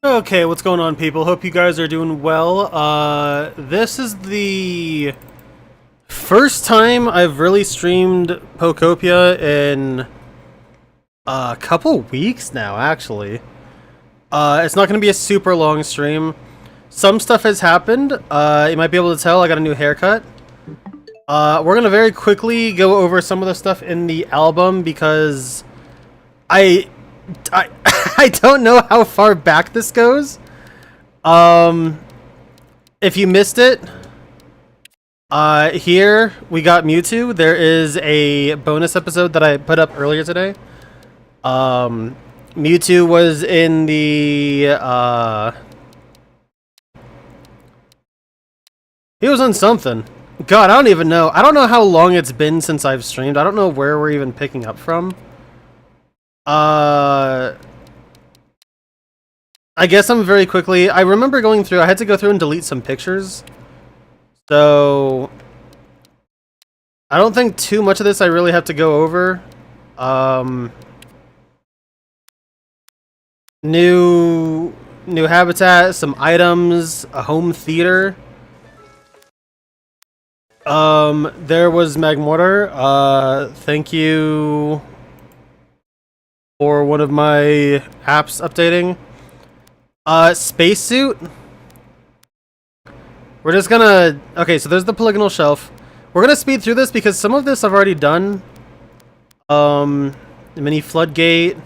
Okay, what's going on, people? Hope you guys are doing well. This is the first time I've really streamed Pokopia in a couple weeks now, actually. It's not going to be a super long stream. Some stuff has happened. You might be able to tell I got a new haircut. We're going to very quickly go over some of the stuff in the album because I don't know how far back this goes. If you missed it, here we got Mewtwo. There is a bonus episode that I put up earlier today. Mewtwo was in the, he was on something. God, I don't even know. I don't know how long it's been since I've streamed. I don't know where we're even picking up from. I guess I'm very quickly. I remember going through. I had to go through and delete some pictures. So I don't think too much of this I really have to go over. New habitat, some items, a home theater. There was Magmortar. Thank you for one of my apps updating. Spacesuit. We're just gonna... Okay, so there's the polygonal shelf. We're gonna speed through this because some of this I've already done. The mini floodgate.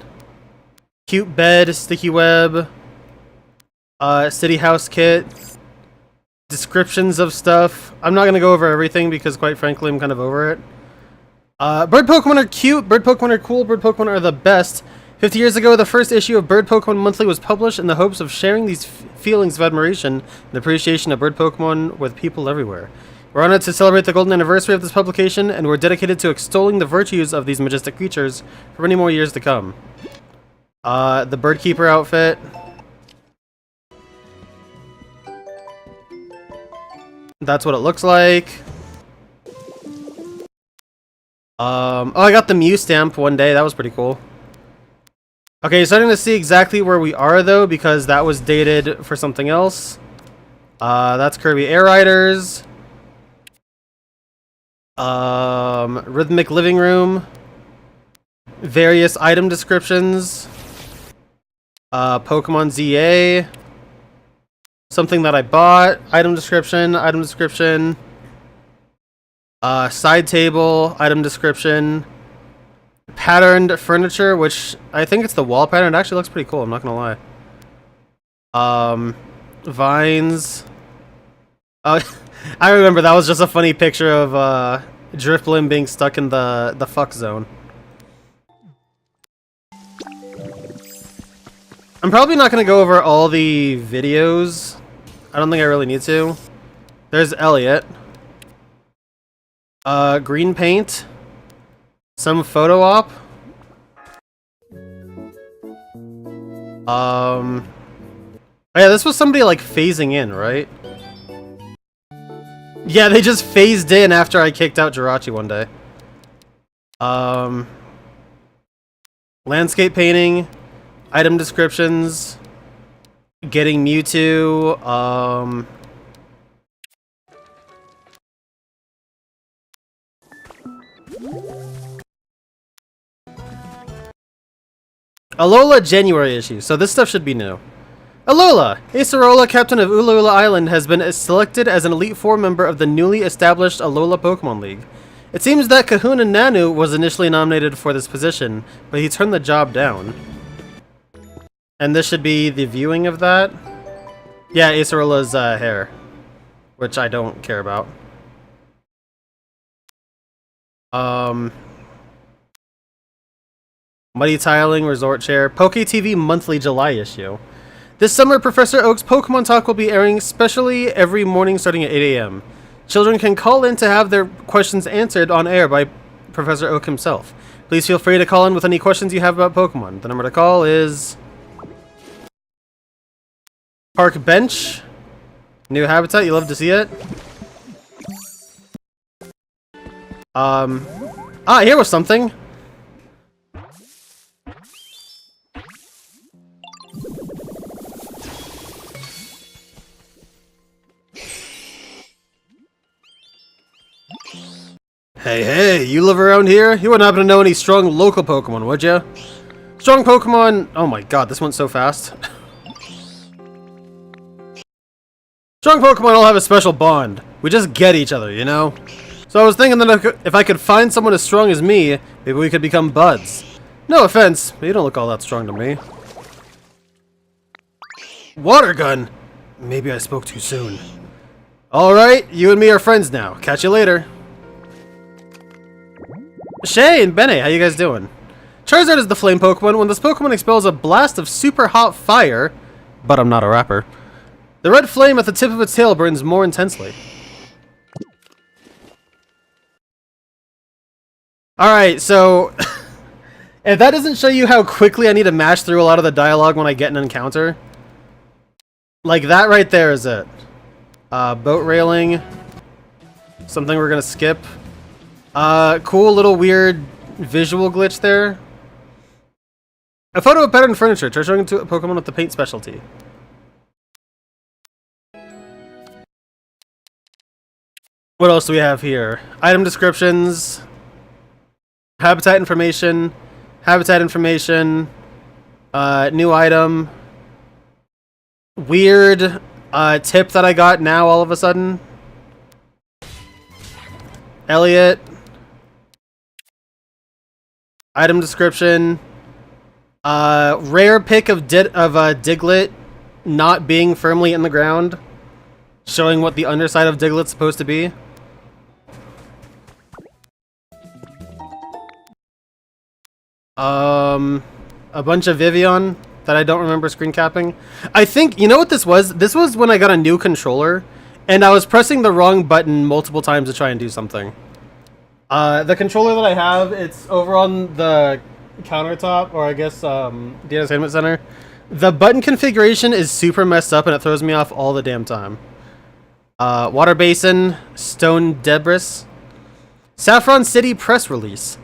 Cute bed, sticky web. City house kit. Descriptions of stuff. I'm not gonna go over everything because quite frankly I'm kind of over it. Bird Pokemon are cute, bird Pokemon are cool, bird Pokemon are the best. 50 years ago, the first issue of Bird Pokemon Monthly was published in the hopes of sharing these feelings of admiration and appreciation of bird Pokemon with people everywhere. We're honored to celebrate the golden anniversary of this publication, and we're dedicated to extolling the virtues of these majestic creatures for many more years to come. The Birdkeeper outfit. That's what it looks like. Oh, I got the Mew stamp one day. That was pretty cool. Okay, starting to see exactly where we are, though, because that was dated for something else. That's Kirby Air Riders. Rhythmic Living Room. Various item descriptions. Pokemon ZA. Something that I bought. Item description. Item description. Side table. Item description. Patterned furniture, which I think it's the wall pattern. It actually looks pretty cool, I'm not gonna lie. Vines. Oh, I remember that was just a funny picture of Drifblim being stuck in the fuck zone. I'm probably not gonna go over all the videos. I don't think I really need to. There's Elliot. Green paint. Some photo op. Oh yeah, this was somebody like phasing in, right? Yeah, they just phased in after I kicked out Jirachi one day. Landscape painting, item descriptions, getting Mewtwo, Alola January issue, so this stuff should be new. Alola! Acerola, captain of Ula Island, has been selected as an Elite Four member of the newly established Alola Pokemon League. It seems that Kahuna Nanu was initially nominated for this position, but he turned the job down. And this should be the viewing of that. Yeah, Acerola's hair, which I don't care about. Muddy Tiling, Resort Chair, PokeTV Monthly July issue. This summer, Professor Oak's Pokemon Talk will be airing specially every morning starting at 8 a.m. Children can call in to have their questions answered on air by Professor Oak himself. Please feel free to call in with any questions you have about Pokemon. The number to call is... Park Bench. New habitat, you love to see it. Here was something. Hey, you live around here? You wouldn't happen to know any strong local Pokemon, would you? Strong Pokemon... Oh my god, this went so fast. Strong Pokemon all have a special bond. We just get each other, you know? So I was thinking that if I could find someone as strong as me, maybe we could become buds. No offense, but you don't look all that strong to me. Water gun? Maybe I spoke too soon. Alright, you and me are friends now. Catch you later. Shay and Bene, how you guys doing? Charizard is the flame Pokemon. When this Pokemon expels a blast of super hot fire, but I'm not a rapper, the red flame at the tip of its tail burns more intensely. Alright, so if that doesn't show you how quickly I need to mash through a lot of the dialogue when I get an encounter, like that right there is it. Boat railing, something we're gonna skip. Cool little weird visual glitch there. A photo of patterned furniture. Try showing it to a Pokemon with the paint specialty. What else do we have here? Item descriptions. Habitat information. Habitat information. New item. Weird tip that I got now all of a sudden. Elliot. Item description. Rare pick of Diglett not being firmly in the ground, showing what the underside of Diglett's supposed to be. A bunch of Vivian that I don't remember screen capping. I think, you know what this was? This was when I got a new controller, and I was pressing the wrong button multiple times to try and do something. The controller that I have, it's over on the countertop, or I guess the entertainment center. The button configuration is super messed up and it throws me off all the damn time. Water basin, stone debris. Saffron City press release.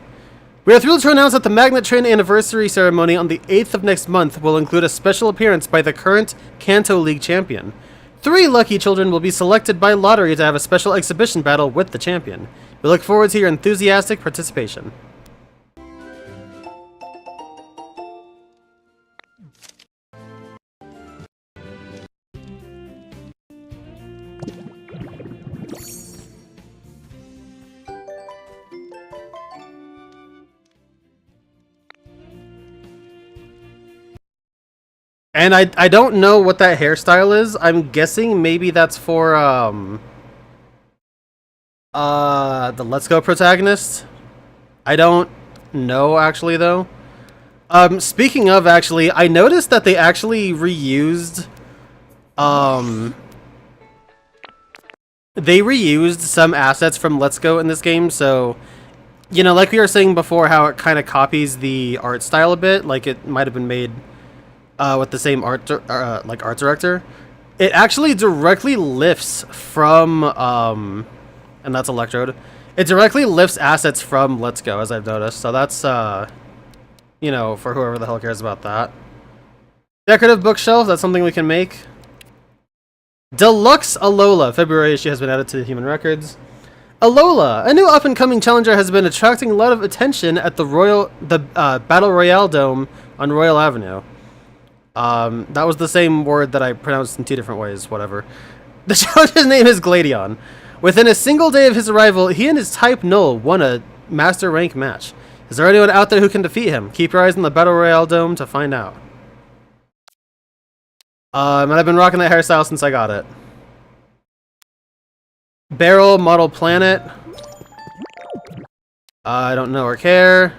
We are thrilled to announce that the Magnet Train anniversary ceremony on the 8th of next month will include a special appearance by the current Kanto League champion. 3 lucky children will be selected by lottery to have a special exhibition battle with the champion. We look forward to your enthusiastic participation. And I don't know what that hairstyle is. I'm guessing maybe that's for the Let's Go protagonist. I don't know actually though. Speaking of, actually, I noticed that they actually reused some assets from Let's Go in this game. So, you know, like we were saying before, how it kind of copies the art style a bit, like it might have been made with the same art director. It actually directly lifts from and that's Electrode. It directly lifts assets from Let's Go, as I've noticed. So that's you know, for whoever the hell cares about that. Decorative bookshelf, that's something we can make. Deluxe Alola, February issue has been added to Human Records. Alola, a new up-and-coming challenger, has been attracting a lot of attention at the Battle Royale Dome on Royal Avenue. That was the same word that I pronounced in 2 different ways, whatever. The challenger's name is Gladion. Within a single day of his arrival, he and his type Null won a Master Rank match. Is there anyone out there who can defeat him? Keep your eyes on the Battle Royale Dome to find out. And I've been rocking that hairstyle since I got it. Barrel Model Planet. I don't know or care.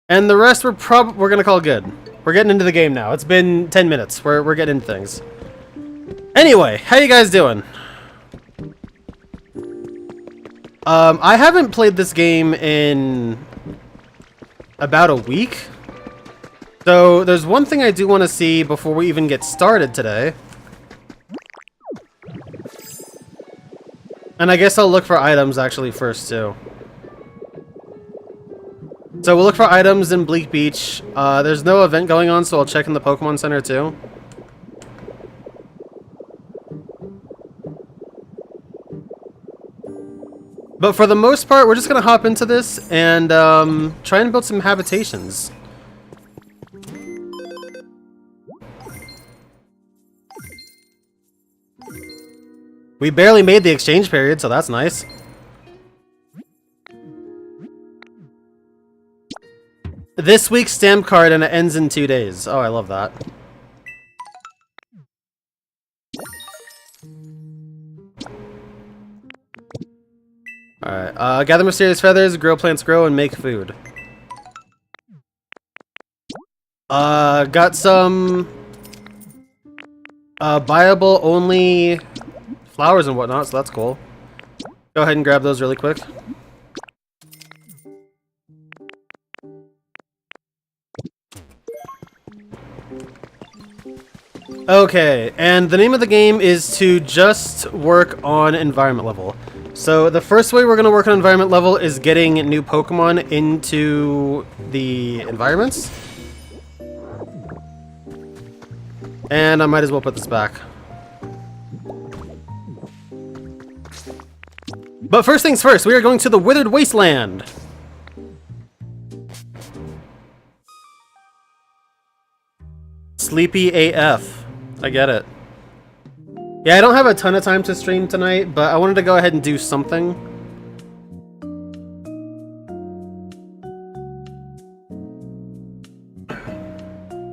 And the rest we're gonna call good. We're getting into the game now. It's been 10 minutes. We're getting into things. Anyway, how you guys doing? I haven't played this game in about a week. So there's one thing I do want to see before we even get started today. And I guess I'll look for items actually first too. So we'll look for items in Bleak Beach. There's no event going on, so I'll check in the Pokemon Center too. But for the most part, we're just gonna hop into this and try and build some habitations. We barely made the exchange period, so that's nice. This week's stamp card and it ends in 2 days. Oh, I love that. Alright, gather mysterious feathers, grow plants grow, and make food. Got some buyable only flowers and whatnot, so that's cool. Go ahead and grab those really quick. Okay, and the name of the game is to just work on environment level. So the first way we're going to work on environment level is getting new Pokemon into the environments. And I might as well put this back. But first things first, we are going to the Withered Wasteland. Sleepy AF. I get it. Yeah, I don't have a ton of time to stream tonight, but I wanted to go ahead and do something.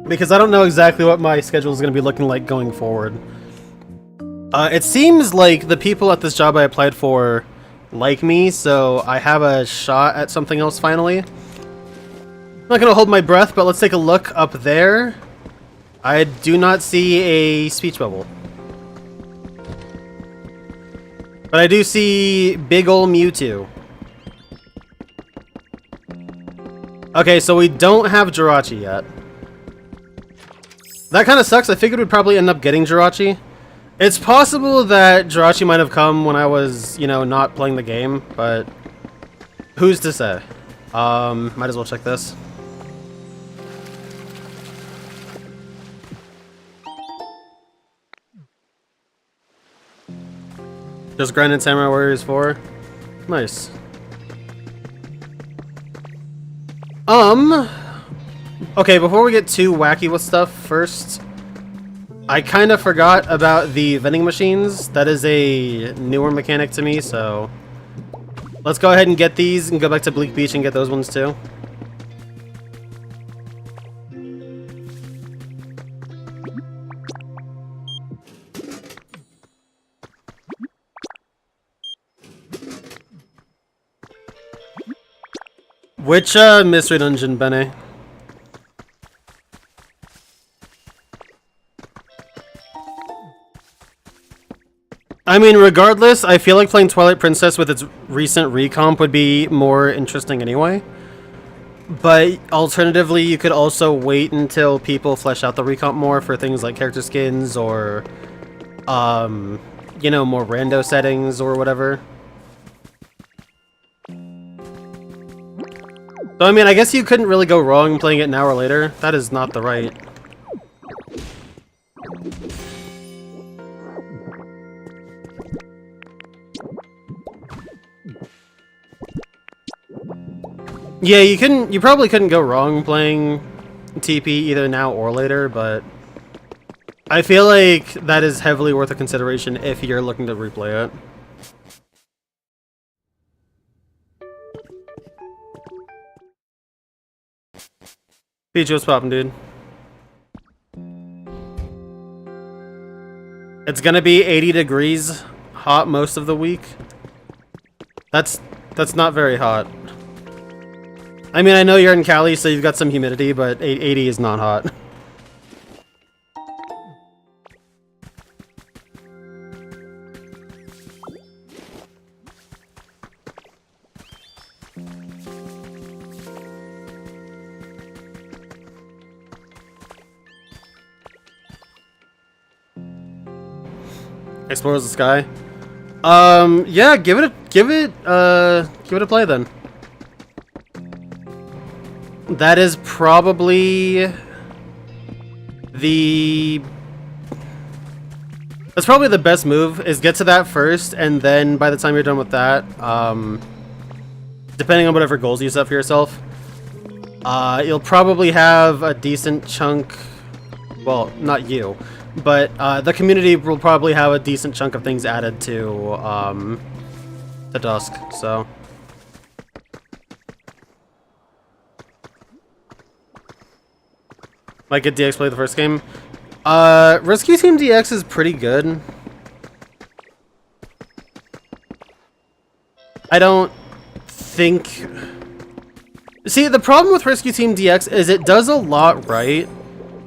Because I don't know exactly what my schedule is going to be looking like going forward. It seems like the people at this job I applied for like me, so I have a shot at something else finally. I'm not going to hold my breath, but let's take a look up there. I do not see a speech bubble. But I do see big ol' Mewtwo. Okay, so we don't have Jirachi yet. That kind of sucks. I figured we'd probably end up getting Jirachi. It's possible that Jirachi might have come when I was, you know, not playing the game, but who's to say? Might as well check this. Just grinding Samurai Warriors 4. Nice. Okay, before we get too wacky with stuff, first, I kind of forgot about the vending machines. That is a newer mechanic to me, so let's go ahead and get these and go back to Bleak Beach and get those ones too. Which mystery dungeon, Benny? I mean, regardless, I feel like playing Twilight Princess with its recent recomp would be more interesting anyway. But alternatively, you could also wait until people flesh out the recomp more for things like character skins or, you know, more rando settings or whatever. So, I mean, I guess you couldn't really go wrong playing it now or later. That is not the right. Yeah, you probably couldn't go wrong playing TP either now or later, but I feel like that is heavily worth a consideration if you're looking to replay it. Peach, what's poppin', dude? It's gonna be 80 degrees hot most of the week. That's not very hot. I mean, I know you're in Cali, so you've got some humidity, but 80 is not hot. Explores the sky. Yeah, give it a play then. That is probably the That's probably the best move, is get to that first, and then by the time you're done with that, depending on whatever goals you set for yourself, you'll probably have a decent chunk, well, not you, but the community will probably have a decent chunk of things added to Dusk, so. Like get DX play the first game. Rescue Team DX is pretty good. I don't think... See, the problem with Rescue Team DX is it does a lot right,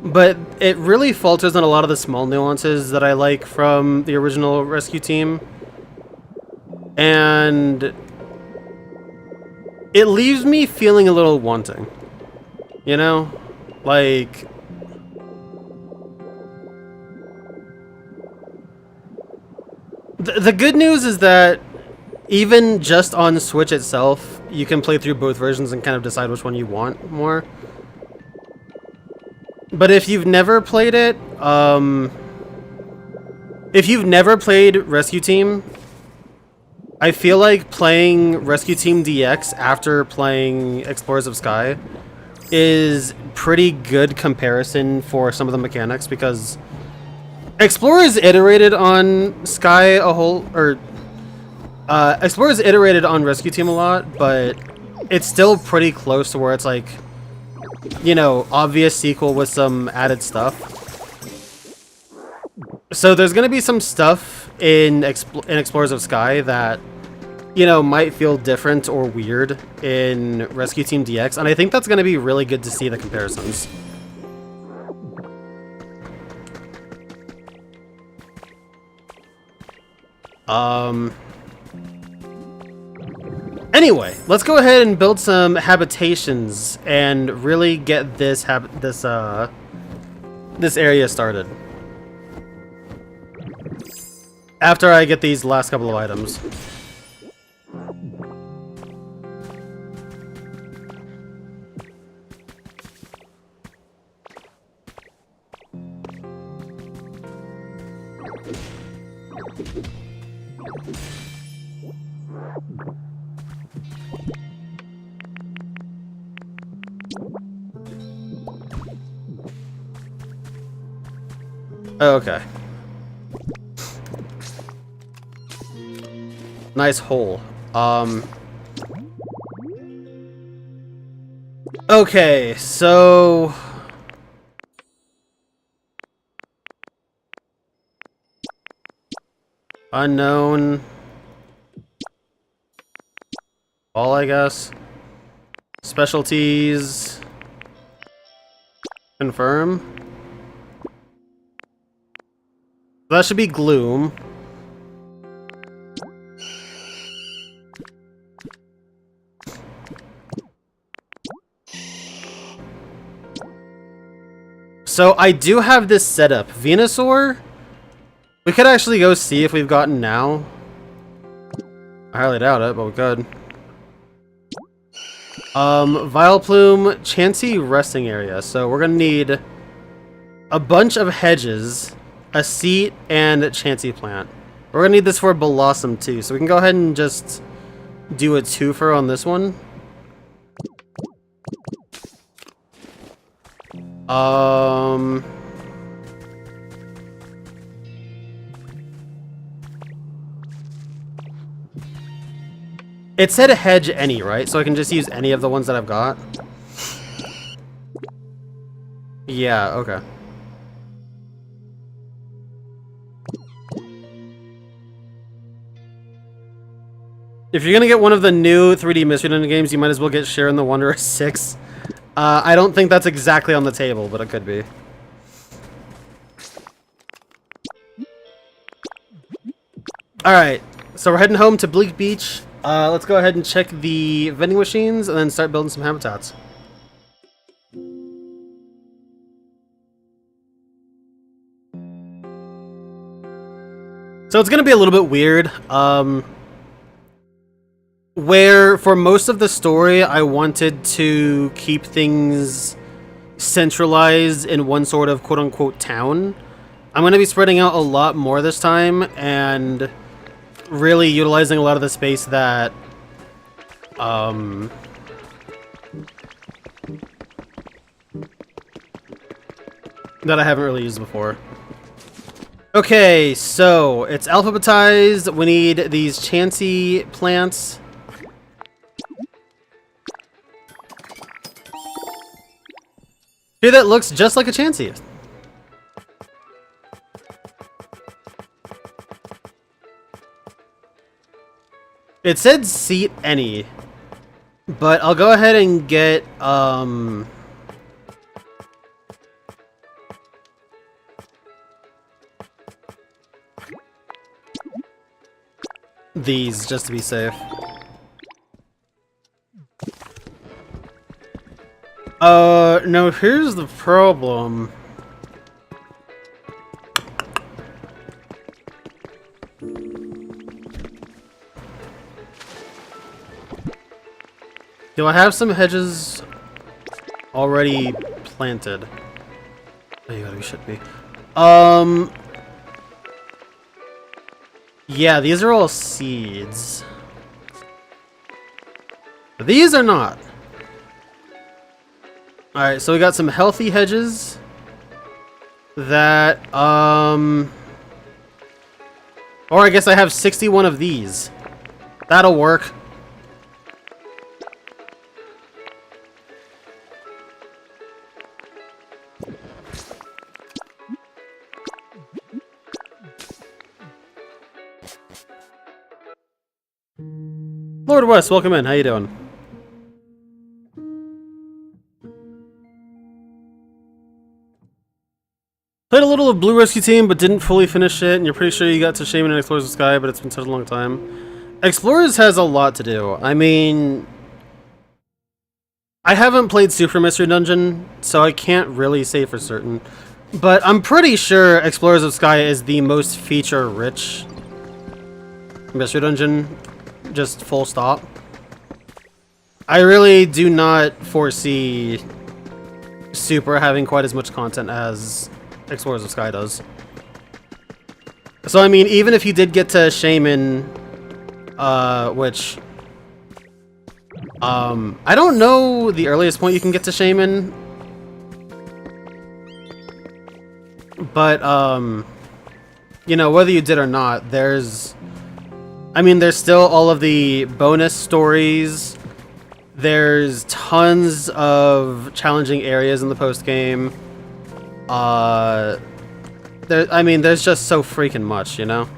but it really falters on a lot of the small nuances that I like from the original Rescue Team. And it leaves me feeling a little wanting. You know? Like... The good news is that even just on Switch itself, you can play through both versions and kind of decide which one you want more. But if you've never played it, if you've never played Rescue Team, I feel like playing Rescue Team DX after playing Explorers of Sky is pretty good comparison for some of the mechanics, because Explorers iterated on Sky a whole, or Explorers iterated on Rescue Team a lot, but it's still pretty close to where it's like, you know, obvious sequel with some added stuff. So there's gonna be some stuff in Explorers of Sky that, you know, might feel different or weird in Rescue Team DX, and I think that's gonna be really good to see the comparisons. Anyway, let's go ahead and build some habitations and really get this this area started. After I get these last couple of items. Okay. Nice hole. Okay, so... Unknown. All, I guess. Specialties. Confirm. That should be Gloom. So I do have this setup. Venusaur? We could actually go see if we've gotten now. I highly doubt it, but we could. Vileplume, Chansey resting area. So we're gonna need a bunch of hedges, a seat, and a Chansey plant. We're gonna need this for Blossom too, so we can go ahead and just do a twofer on this one. It said hedge any, right? So I can just use any of the ones that I've got? Yeah, okay. If you're gonna get one of the new 3D Mystery Dungeon games, you might as well get Share in the Wonder 6. I don't think that's exactly on the table, but it could be. Alright, so we're heading home to Bleak Beach. Let's go ahead and check the vending machines and then start building some habitats. So it's gonna be a little bit weird. Where for most of the story I wanted to keep things centralized in one sort of quote-unquote town, I'm going to be spreading out a lot more this time and really utilizing a lot of the space that that I haven't really used before. Okay, so it's alphabetized. We need these Chansey plants. Here, that looks just like a Chansey. It said seat any, but I'll go ahead and get these just to be safe. No, here's the problem. Do I have some hedges already planted? Oh, you gotta be shitting me. Yeah, these are all seeds. But these are not. Alright, so we got some healthy hedges that, or I guess I have 61 of these. That'll work. Lord West, welcome in. How you doing? Played a little of Blue Rescue Team, but didn't fully finish it, and you're pretty sure you got to Shaman and Explorers of Sky, but it's been such a long time. Explorers has a lot to do. I mean, I haven't played Super Mystery Dungeon, so I can't really say for certain. But I'm pretty sure Explorers of Sky is the most feature-rich Mystery Dungeon. Just full stop. I really do not foresee Super having quite as much content as Explorers of Sky does. So I mean, even if you did get to Shaman, which I don't know the earliest point you can get to Shaman, but you know, whether you did or not, there's still all of the bonus stories. There's tons of challenging areas in the post game. There's just so freaking much, you know?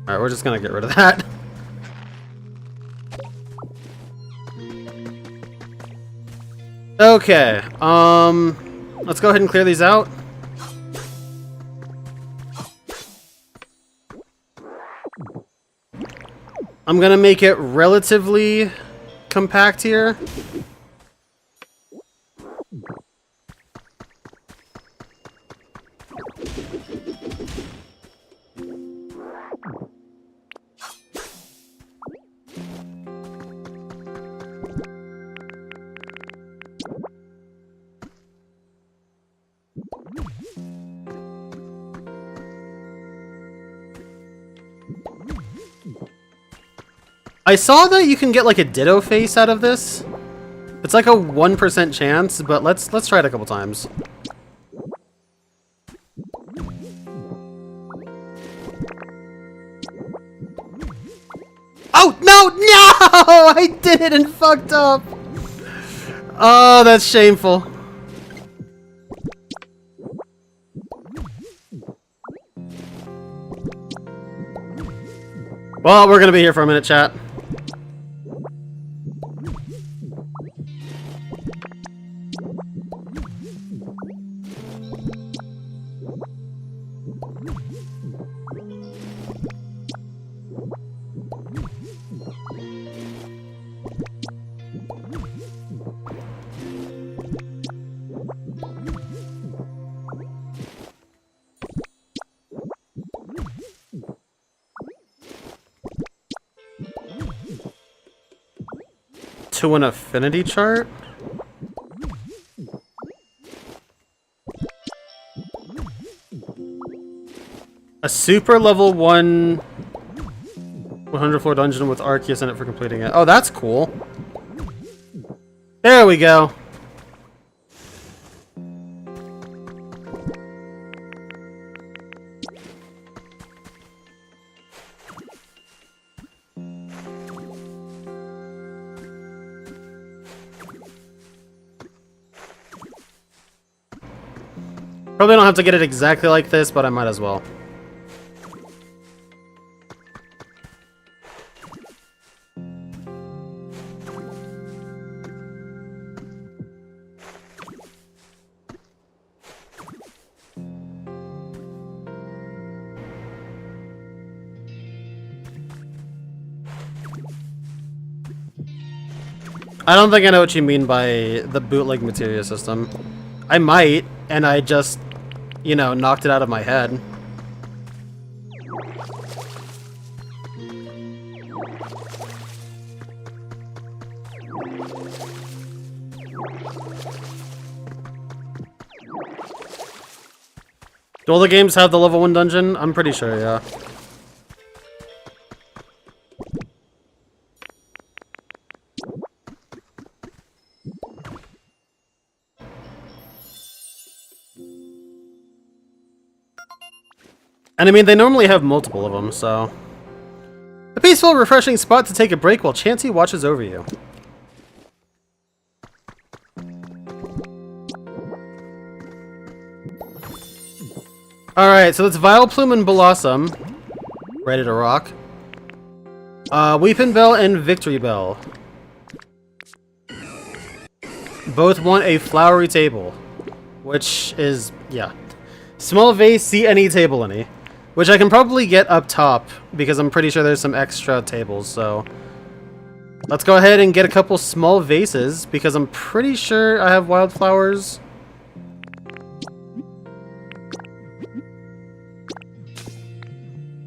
Alright, we're just gonna get rid of that. Okay, let's go ahead and clear these out. I'm gonna make it relatively compact here. I saw that you can get like a Ditto face out of this. It's like a 1% chance, but let's try it a couple times. Oh no, no! I did it and fucked up. Oh, that's shameful. Well, we're gonna be here for a minute, chat. to an affinity chart? A super level 1 100 floor dungeon with Arceus in it for completing it. Oh, that's cool. There we go. Probably don't have to get it exactly like this, but I might as well. I don't think I know what you mean by the bootleg materia system. I might, and I just, you know, knocked it out of my head. Do all the games have the level 1 dungeon? I'm pretty sure, yeah. And I mean, they normally have multiple of them, so... A peaceful, refreshing spot to take a break while Chansey watches over you. Alright, so that's Vileplume and Blossom. Ready to rock. Weepin' Bell and Victory Bell. Both want a flowery table. Which is, yeah. Small vase, see any table any. Which I can probably get up top, because I'm pretty sure there's some extra tables, so... Let's go ahead and get a couple small vases, because I'm pretty sure I have wildflowers.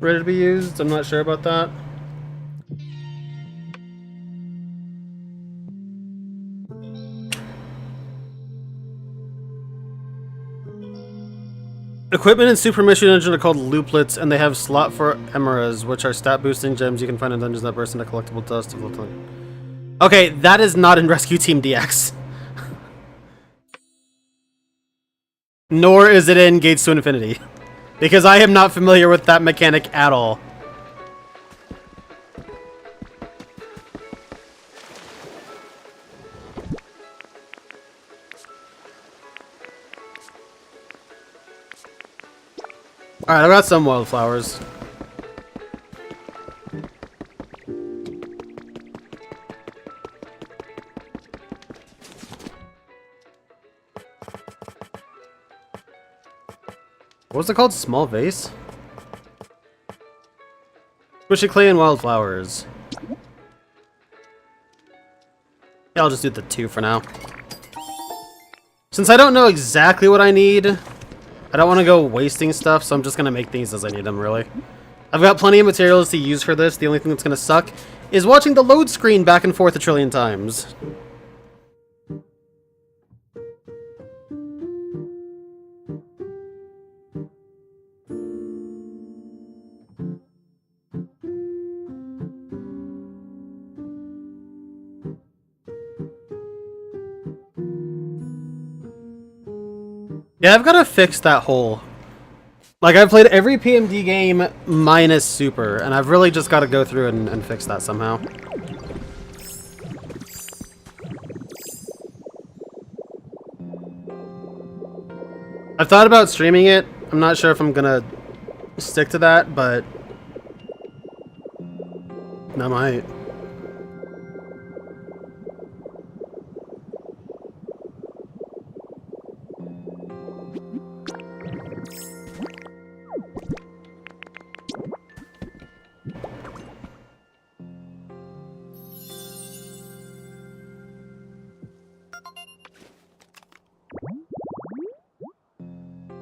Ready to be used? I'm not sure about that. Equipment in Super Mission Engine are called looplets, and they have slot for emeras, which are stat boosting gems you can find in dungeons that burst into collectible dust. Okay, that is not in Rescue Team DX. Nor is it in Gates to Infinity. Because I am not familiar with that mechanic at all. Alright, I got some wildflowers. What was it called? Small vase? Squishy clay and wildflowers. Yeah, I'll just do the 2 for now. Since I don't know exactly what I need, I don't want to go wasting stuff, so I'm just going to make things as I need them, really. I've got plenty of materials to use for this. The only thing that's going to suck is watching the load screen back and forth a trillion times. Yeah, I've got to fix that hole. Like, I've played every PMD game minus Super, and I've really just got to go through and fix that somehow. I've thought about streaming it. I'm not sure if I'm gonna stick to that, but I might.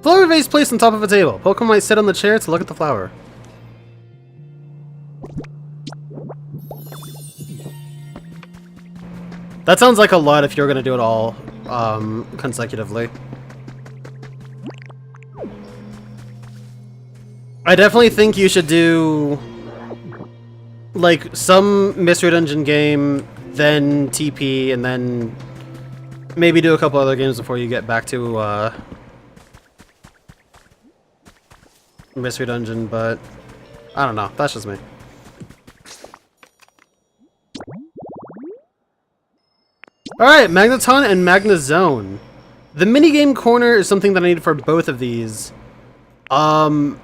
Flower vase placed on top of a table. Pokemon might sit on the chair to look at the flower. That sounds like a lot if you're gonna do it all consecutively. I definitely think you should do like some mystery dungeon game, then TP, and then maybe do a couple other games before you get back to mystery dungeon, but I don't know. That's just me. Alright, Magneton and Magnezone. The minigame corner is something that I need for both of these. I'm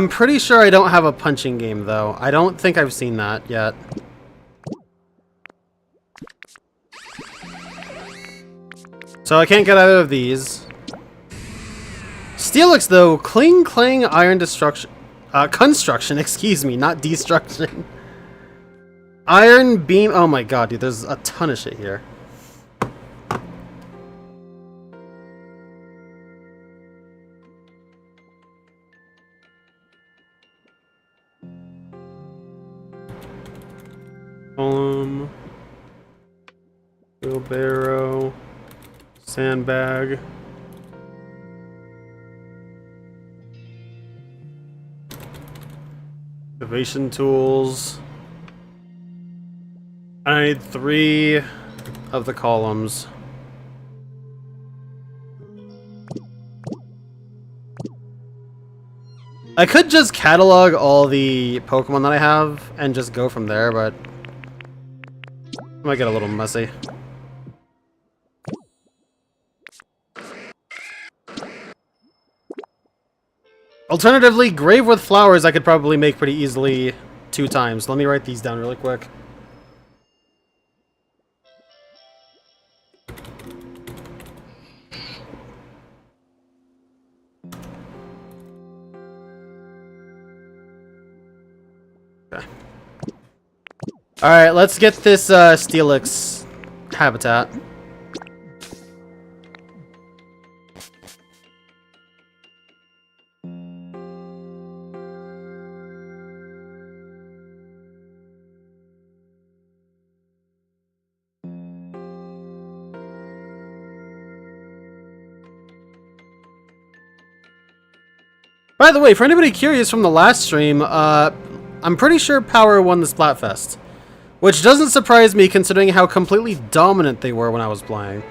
pretty sure I don't have a punching game, though. I don't think I've seen that yet. So I can't get either of these. Steelix, though, Cling Clang Iron Destruction... Construction, excuse me, not Destruction. Iron Beam... Oh my god, dude, there's a ton of shit here. Wheelbarrow, sandbag, excavation tools. I need 3 of the columns. I could just catalog all the Pokemon that I have and just go from there, but it might get a little messy. Alternatively, Grave with Flowers I could probably make pretty easily 2 times. Let me write these down really quick. Okay. Alright, let's get this Steelix habitat. By the way, for anybody curious from the last stream, I'm pretty sure Power won the Splatfest. Which doesn't surprise me considering how completely dominant they were when I was playing.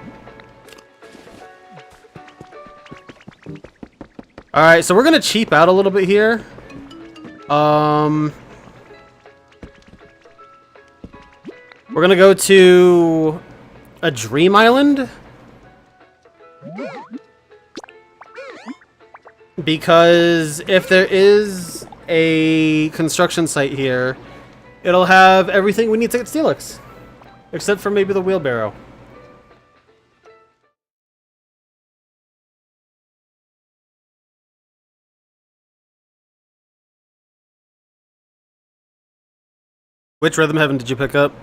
Alright, so we're gonna cheap out a little bit here. We're gonna go to a Dream Island. Because if there is a construction site here, it'll have everything we need to get Steelix. Except for maybe the wheelbarrow. Which Rhythm Heaven did you pick up?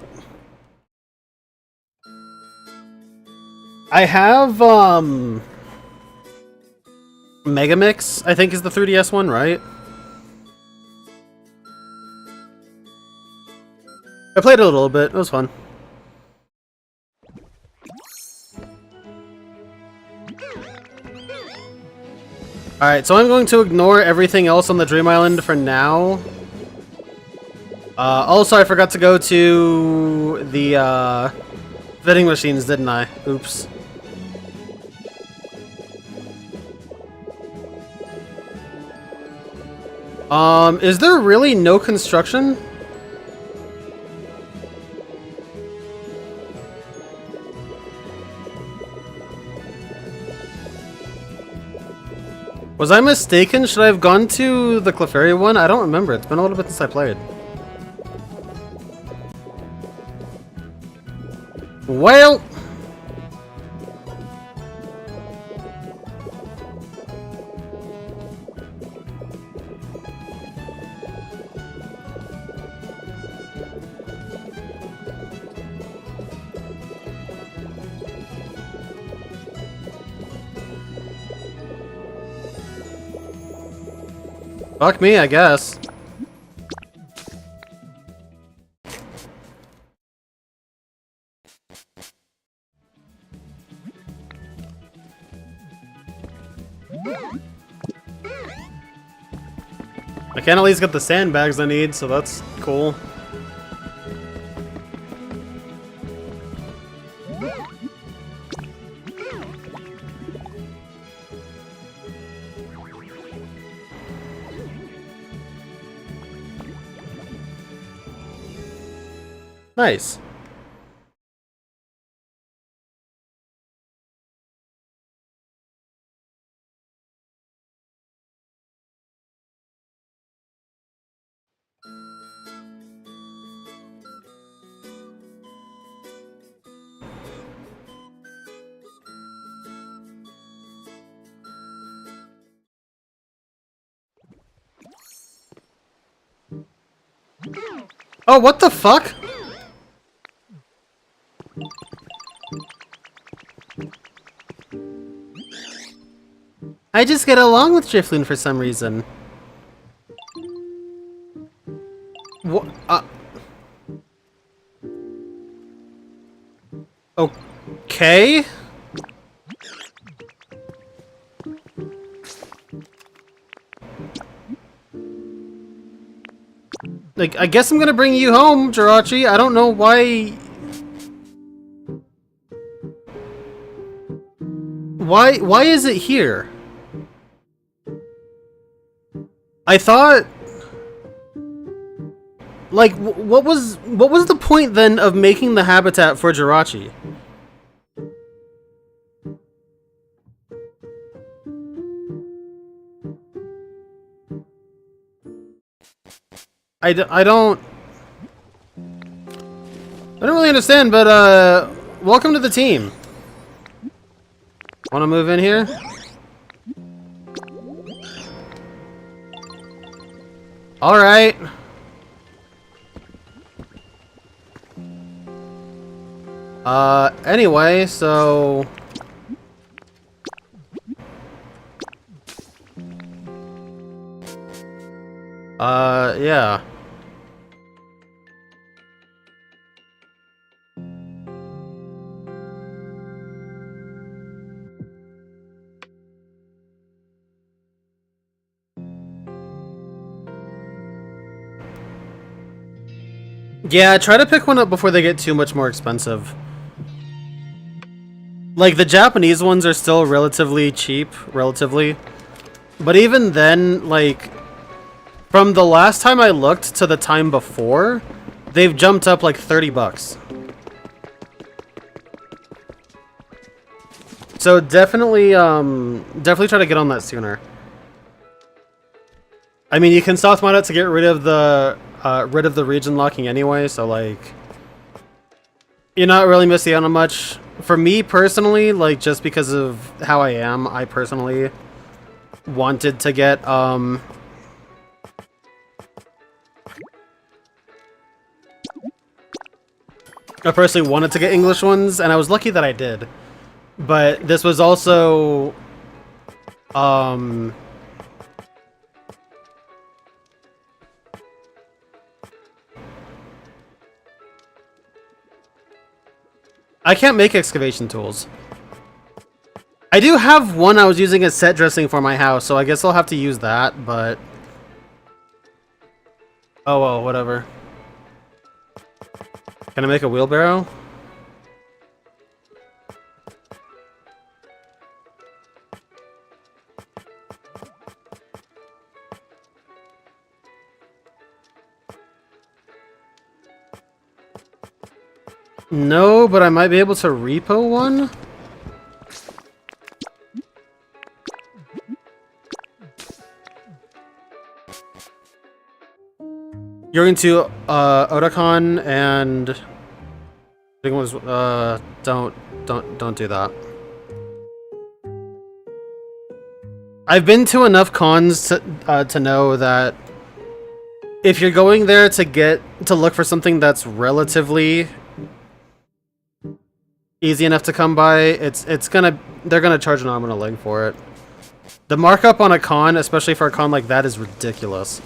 I have, Megamix, I think is the 3DS one, right? I played it a little bit, it was fun. Alright, so I'm going to ignore everything else on the Dream Island for now. Also, I forgot to go to the, vending machines, didn't I? Oops. Is there really no construction? Was I mistaken? Should I have gone to the Clefairy one? I don't remember. It's been a little bit since I played. Well... fuck me, I guess. Can at least get the sandbags I need, so that's cool. Nice. Oh, what the fuck? I just get along with Drifloon for some reason. What? Okay. Like, I guess I'm gonna bring you home, Jirachi. I don't know why... Why is it here? I thought... Like, what was the point then of making the habitat for Jirachi? I don't really understand, but welcome to the team. Want to move in here? All right. Anyway, so yeah. Yeah, try to pick one up before they get too much more expensive. Like, the Japanese ones are still relatively cheap, but even then, like, from the last time I looked to the time before, they've jumped up like 30 bucks. So definitely try to get on that sooner. I mean, you can soft mod it to get rid of the region locking anyway, so like you're not really missing out on much. For me personally, like, just because of how I am, I personally wanted to get I personally wanted to get English ones, and I was lucky that I did. But this was also I can't make excavation tools. I do have one I was using as set dressing for my house, so I guess I'll have to use that, but... Oh well, whatever. Can I make a wheelbarrow? No, but I might be able to repo one. You're into Otakon, and I think it was don't do that. I've been to enough cons to know that if you're going there to look for something that's relatively easy enough to come by, they're gonna charge an arm and a leg for it. The markup on a con, especially for a con like that, is ridiculous.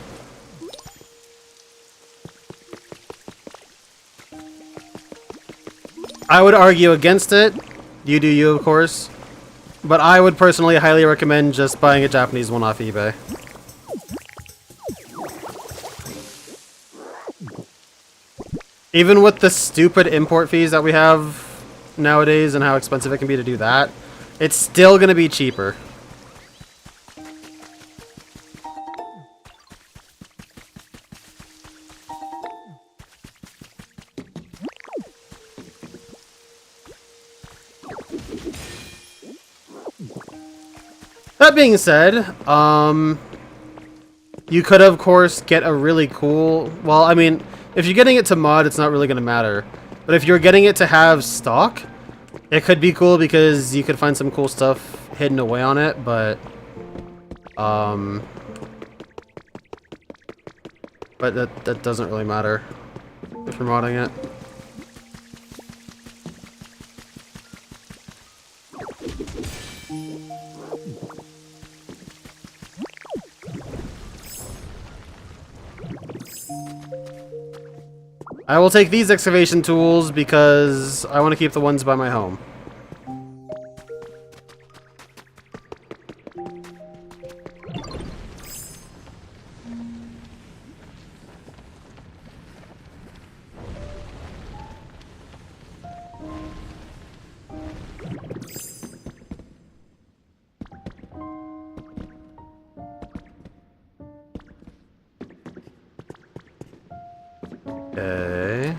I would argue against it. You do you, of course. But I would personally highly recommend just buying a Japanese one off eBay. Even with the stupid import fees that we have nowadays and how expensive it can be to do that, it's still going to be cheaper. That being said, you could, of course, get a really cool... Well, I mean, if you're getting it to mod, it's not really going to matter. But if you're getting it to have stock, it could be cool because you could find some cool stuff hidden away on it, but... But that doesn't really matter if you're modding it. I will take these excavation tools because I want to keep the ones by my home. Okay.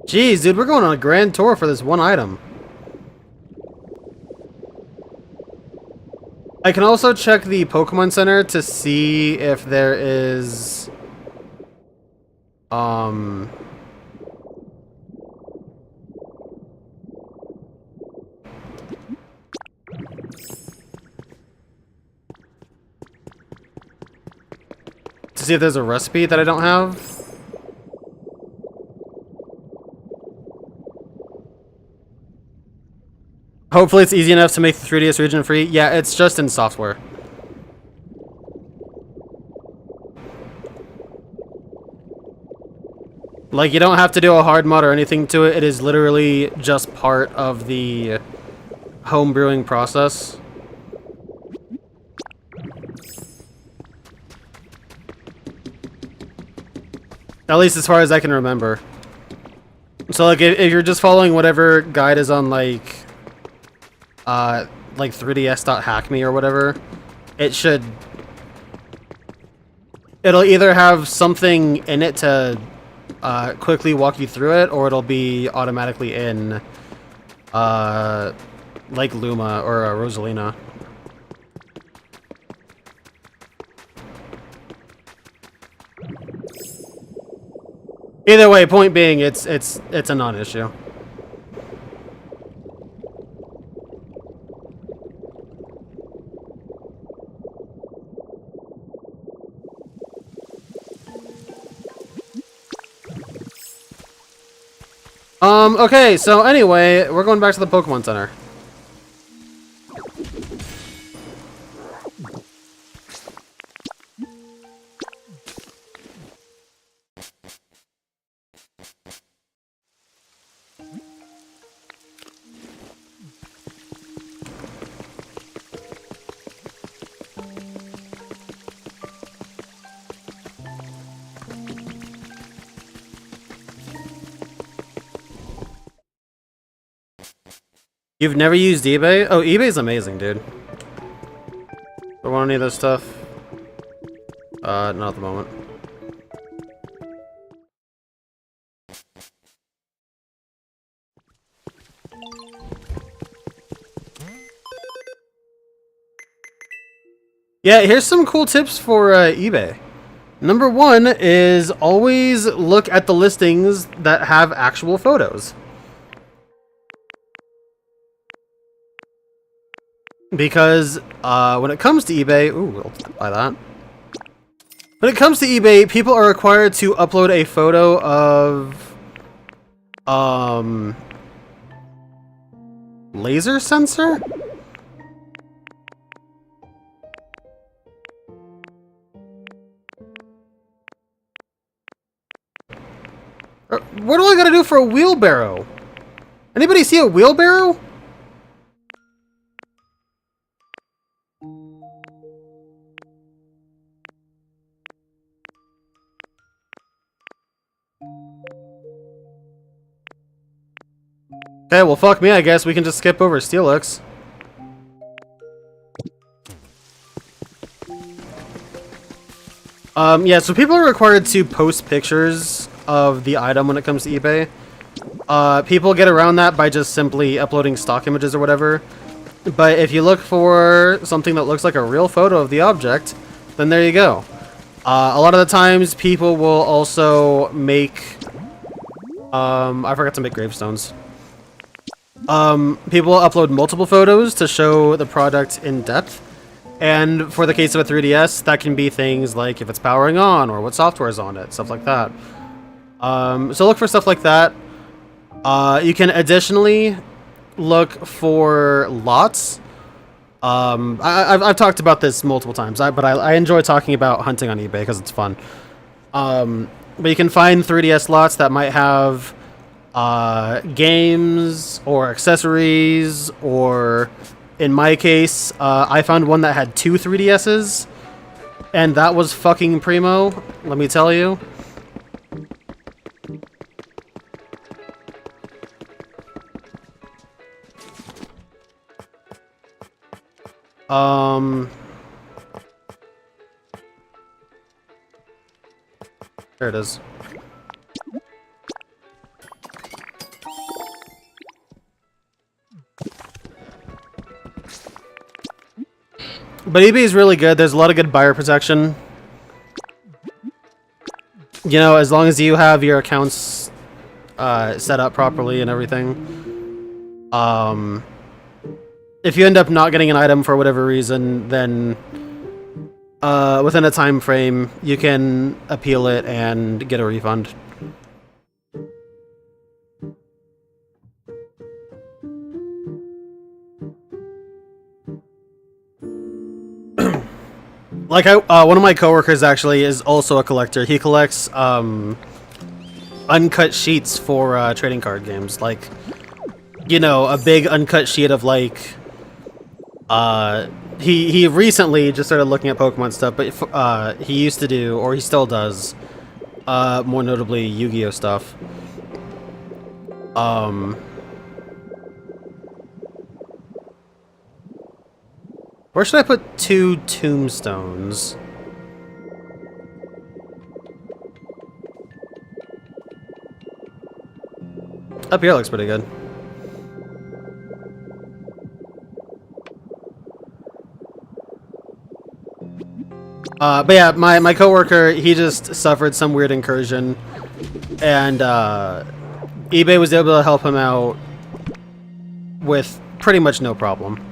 Jeez, dude, we're going on a grand tour for this one item. I can also check the Pokemon Center to see if there is... to see if there's a recipe that I don't have. Hopefully it's easy enough to make the 3DS region free. Yeah, it's just in software. Like, you don't have to do a hard mod or anything to it. It is literally just part of the home brewing process. At least as far as I can remember. So, like, if you're just following whatever guide is on, like 3ds.hackme or whatever, it should... It'll either have something in it to quickly walk you through it, or it'll be automatically in, like Luma or Rosalina. Either way, point being, it's a non-issue. Okay, so anyway, we're going back to the Pokemon Center. You've never used eBay? Oh, eBay's amazing, dude. Don't want any of this stuff. Not at the moment. Yeah, here's some cool tips for eBay. Number one is always look at the listings that have actual photos. Because when it comes to eBay, ooh, we'll buy that. When it comes to eBay, people are required to upload a photo of laser sensor? What do I gotta do for a wheelbarrow? Anybody see a wheelbarrow? Okay, well fuck me, I guess we can just skip over Steelix. Yeah, so people are required to post pictures of the item when it comes to eBay. People get around that by just simply uploading stock images or whatever. But if you look for something that looks like a real photo of the object, then there you go. A lot of the times, people will also make... I forgot to make gravestones. People will upload multiple photos to show the product in depth. And for the case of a 3DS, that can be things like if it's powering on or what software is on it, stuff like that. So look for stuff like that. You can additionally look for lots. I've talked about this multiple times, but I enjoy talking about hunting on eBay because it's fun. But you can find 3DS lots that might have games or accessories, or in my case, I found one that had 2 3DSs, and that was fucking primo, let me tell you. There it is. But eBay is really good. There's a lot of good buyer protection. You know, as long as you have your accounts set up properly and everything. If you end up not getting an item for whatever reason, then within a time frame, you can appeal it and get a refund. Like, one of my coworkers actually is also a collector. He collects uncut sheets for trading card games. Like, you know, a big uncut sheet of like. He recently just started looking at Pokemon stuff, but he used to do, or he still does, more notably Yu-Gi-Oh stuff. Where should I put 2 tombstones? Up here looks pretty good. But yeah, my coworker, he just suffered some weird incursion, and eBay was able to help him out with pretty much no problem.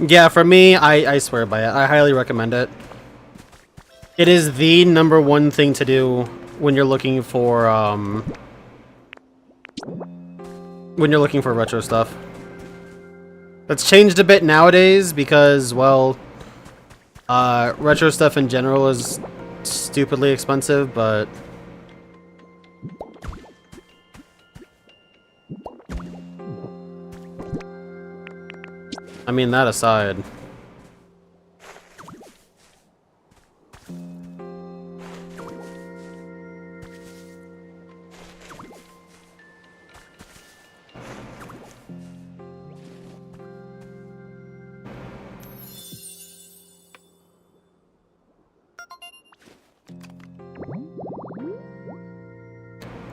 Yeah, for me, I swear by it. I highly recommend it. It is the #1 thing to do when you're looking for retro stuff. That's changed a bit nowadays because, well, retro stuff in general is stupidly expensive, but I mean, that aside.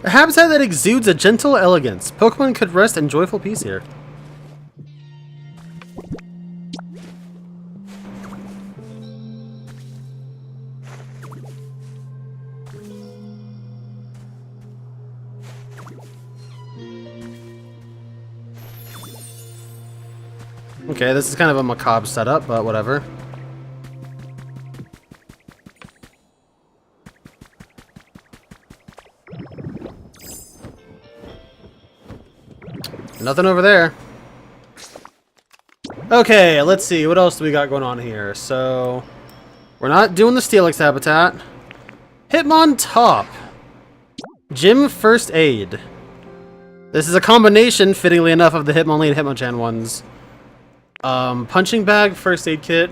A habitat that exudes a gentle elegance. Pokemon could rest in joyful peace here. Okay, this is kind of a macabre setup, but whatever. Nothing over there. Okay, let's see. What else do we got going on here? So, we're not doing the Steelix habitat. Hitmon top. Gym first aid. This is a combination, fittingly enough, of the Hitmonlee and Hitmonchan ones. Punching bag, first aid kit.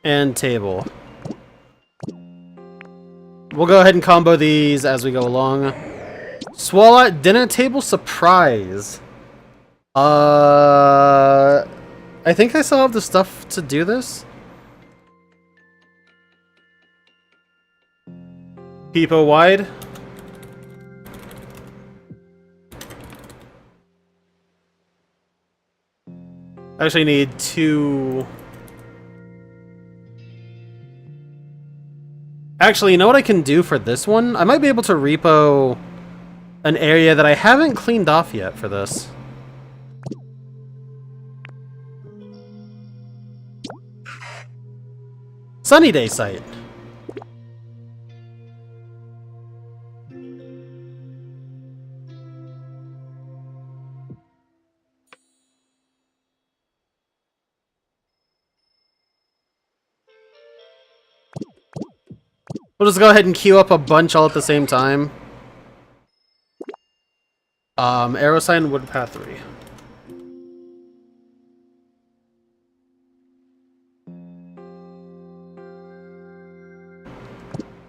And table. We'll go ahead and combo these as we go along. Swalot dinner table surprise. I think I still have the stuff to do this. Peepo wide. I actually need 2. Actually, you know what I can do for this one? I might be able to repo an area that I haven't cleaned off yet for this. Sunny day site. We'll just go ahead and queue up a bunch all at the same time. Arrow sign, wood path 3.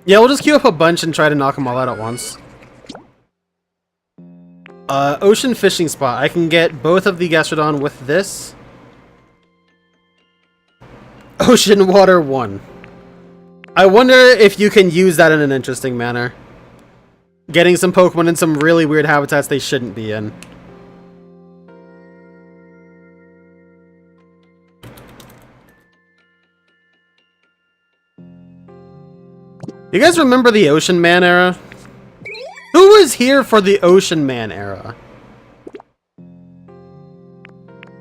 Yeah, we'll just queue up a bunch and try to knock them all out at once. Ocean fishing spot. I can get both of the Gastrodon with this. Ocean water 1. I wonder if you can use that in an interesting manner. Getting some Pokemon in some really weird habitats they shouldn't be in. You guys remember the Ocean Man era? Who was here for the Ocean Man era?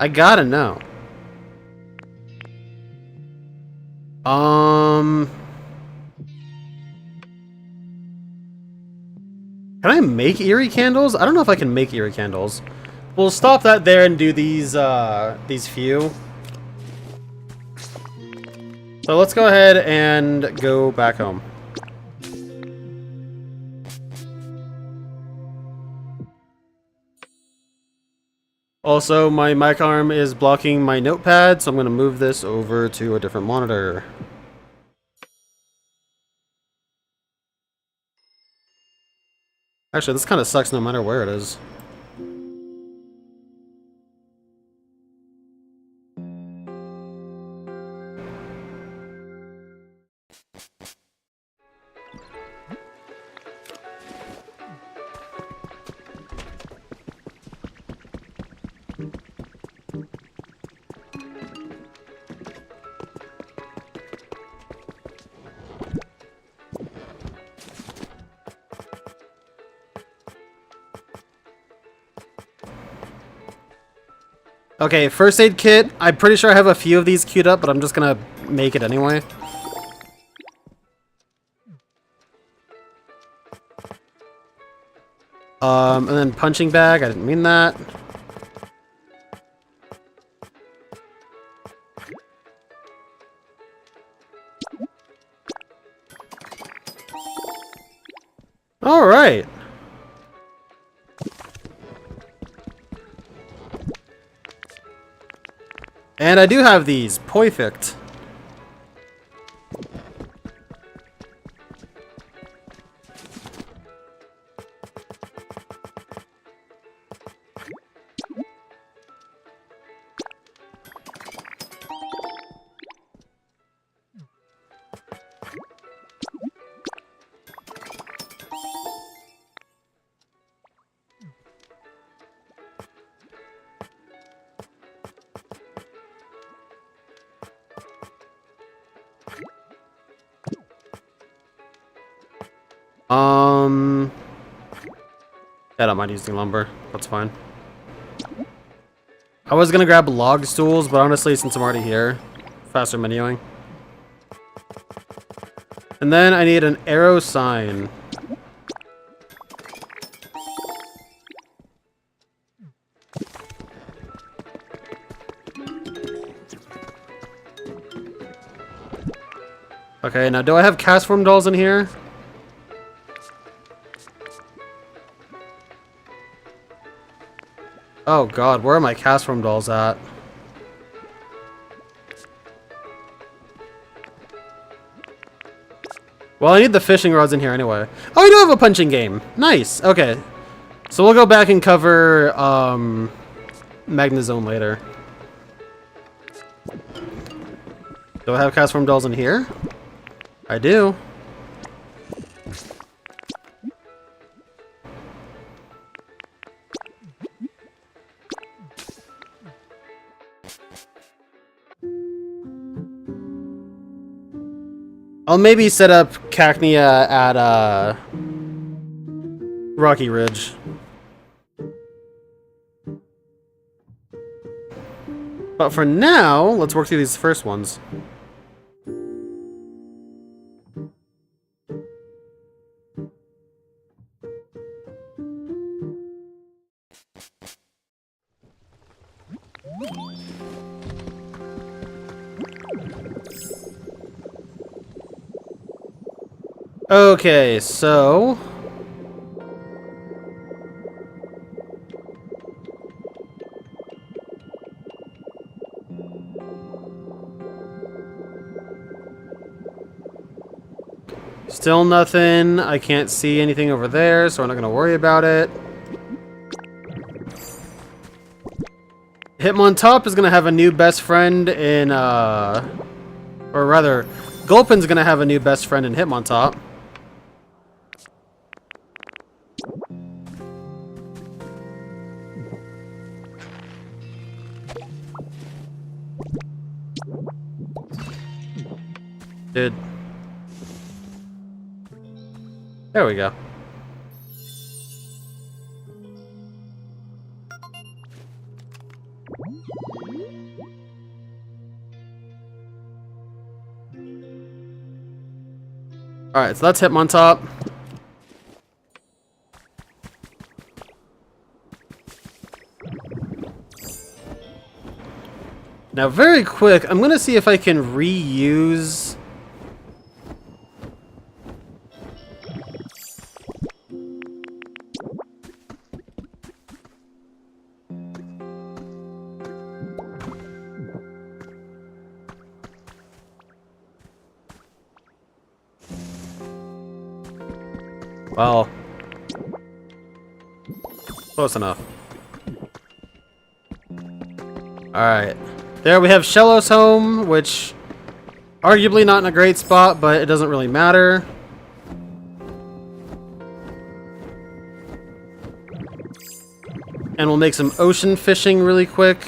I gotta know. Can I make eerie candles? I don't know if I can make eerie candles. We'll stop that there and do these few. So let's go ahead and go back home. Also, my mic arm is blocking my notepad, so I'm going to move this over to a different monitor. Actually, this kind of sucks no matter where it is. Okay, first aid kit. I'm pretty sure I have a few of these queued up, but I'm just gonna make it anyway. And then punching bag. I didn't mean that. All right. And I do have these. Perfect. I don't mind using lumber. That's fine. I was gonna grab log stools, but honestly, since I'm already here, faster menuing. And then I need an arrow sign. Okay, now do I have cast form dolls in here? Oh god, where are my cast form dolls at? Well, I need the fishing rods in here anyway. Oh, I do have a punching game. Nice. Okay. So we'll go back and cover Magnezone later. Do I have cast form dolls in here? I do. I'll maybe set up Cacnea at Rocky Ridge. But for now, let's work through these first ones. Okay, so... Still nothing. I can't see anything over there, so we're not going to worry about it. Hitmontop is going to have a new best friend in, or rather, Gulpin's going to have a new best friend in Hitmontop. Dude. There we go. Alright, so that's Hitmontop. Now, very quick, I'm gonna see if I can reuse... Well, close enough. Alright. There we have Shellos home, which arguably not in a great spot, but it doesn't really matter. And we'll make some ocean fishing really quick.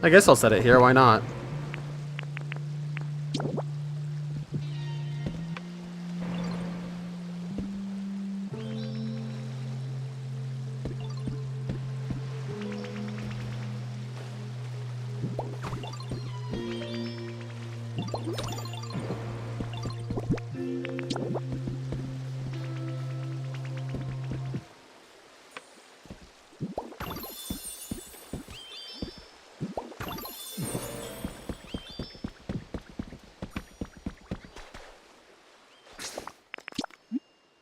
I guess I'll set it here, why not?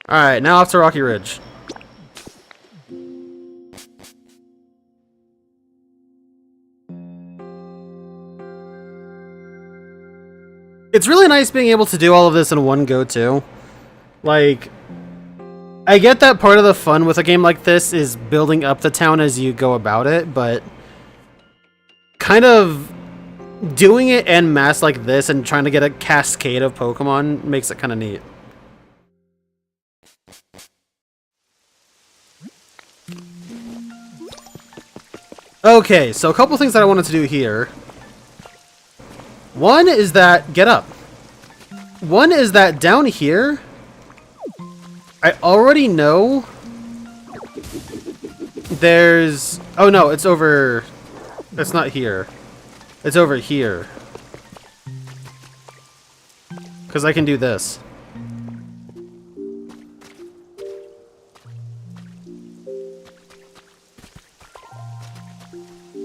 Alright, now off to Rocky Ridge. It's really nice being able to do all of this in one go, too. Like, I get that part of the fun with a game like this is building up the town as you go about it, but kind of doing it en masse like this and trying to get a cascade of Pokemon makes it kind of neat. Okay, so a couple things that I wanted to do here. One is that... Get up. One is that down here, I already know there's... Oh no, it's over... It's not here. It's over here. Because I can do this.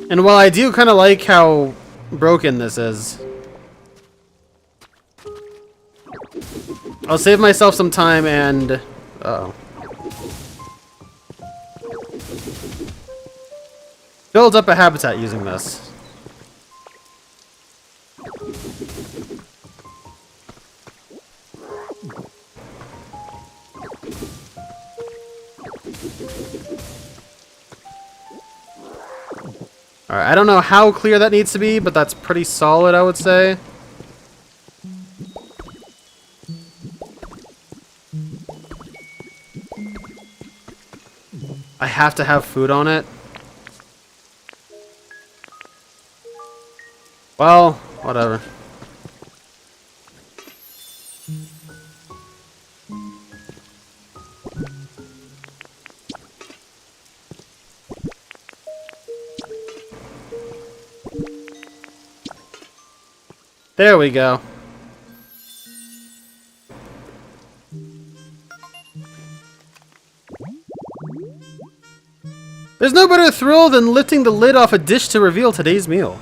And while I do kind of like how broken this is, I'll save myself some time and... Uh-oh. Build up a habitat using this. Alright, I don't know how clear that needs to be, but that's pretty solid, I would say. I have to have food on it. Well, whatever. There we go. There's no better thrill than lifting the lid off a dish to reveal today's meal.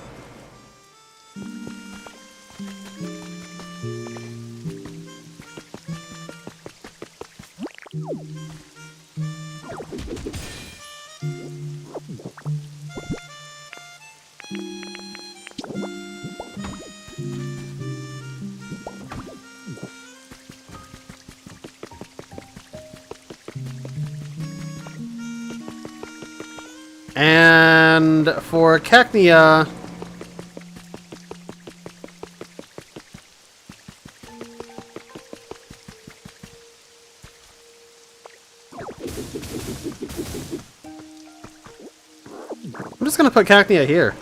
And for Cacnea, I'm just gonna put Cacnea here.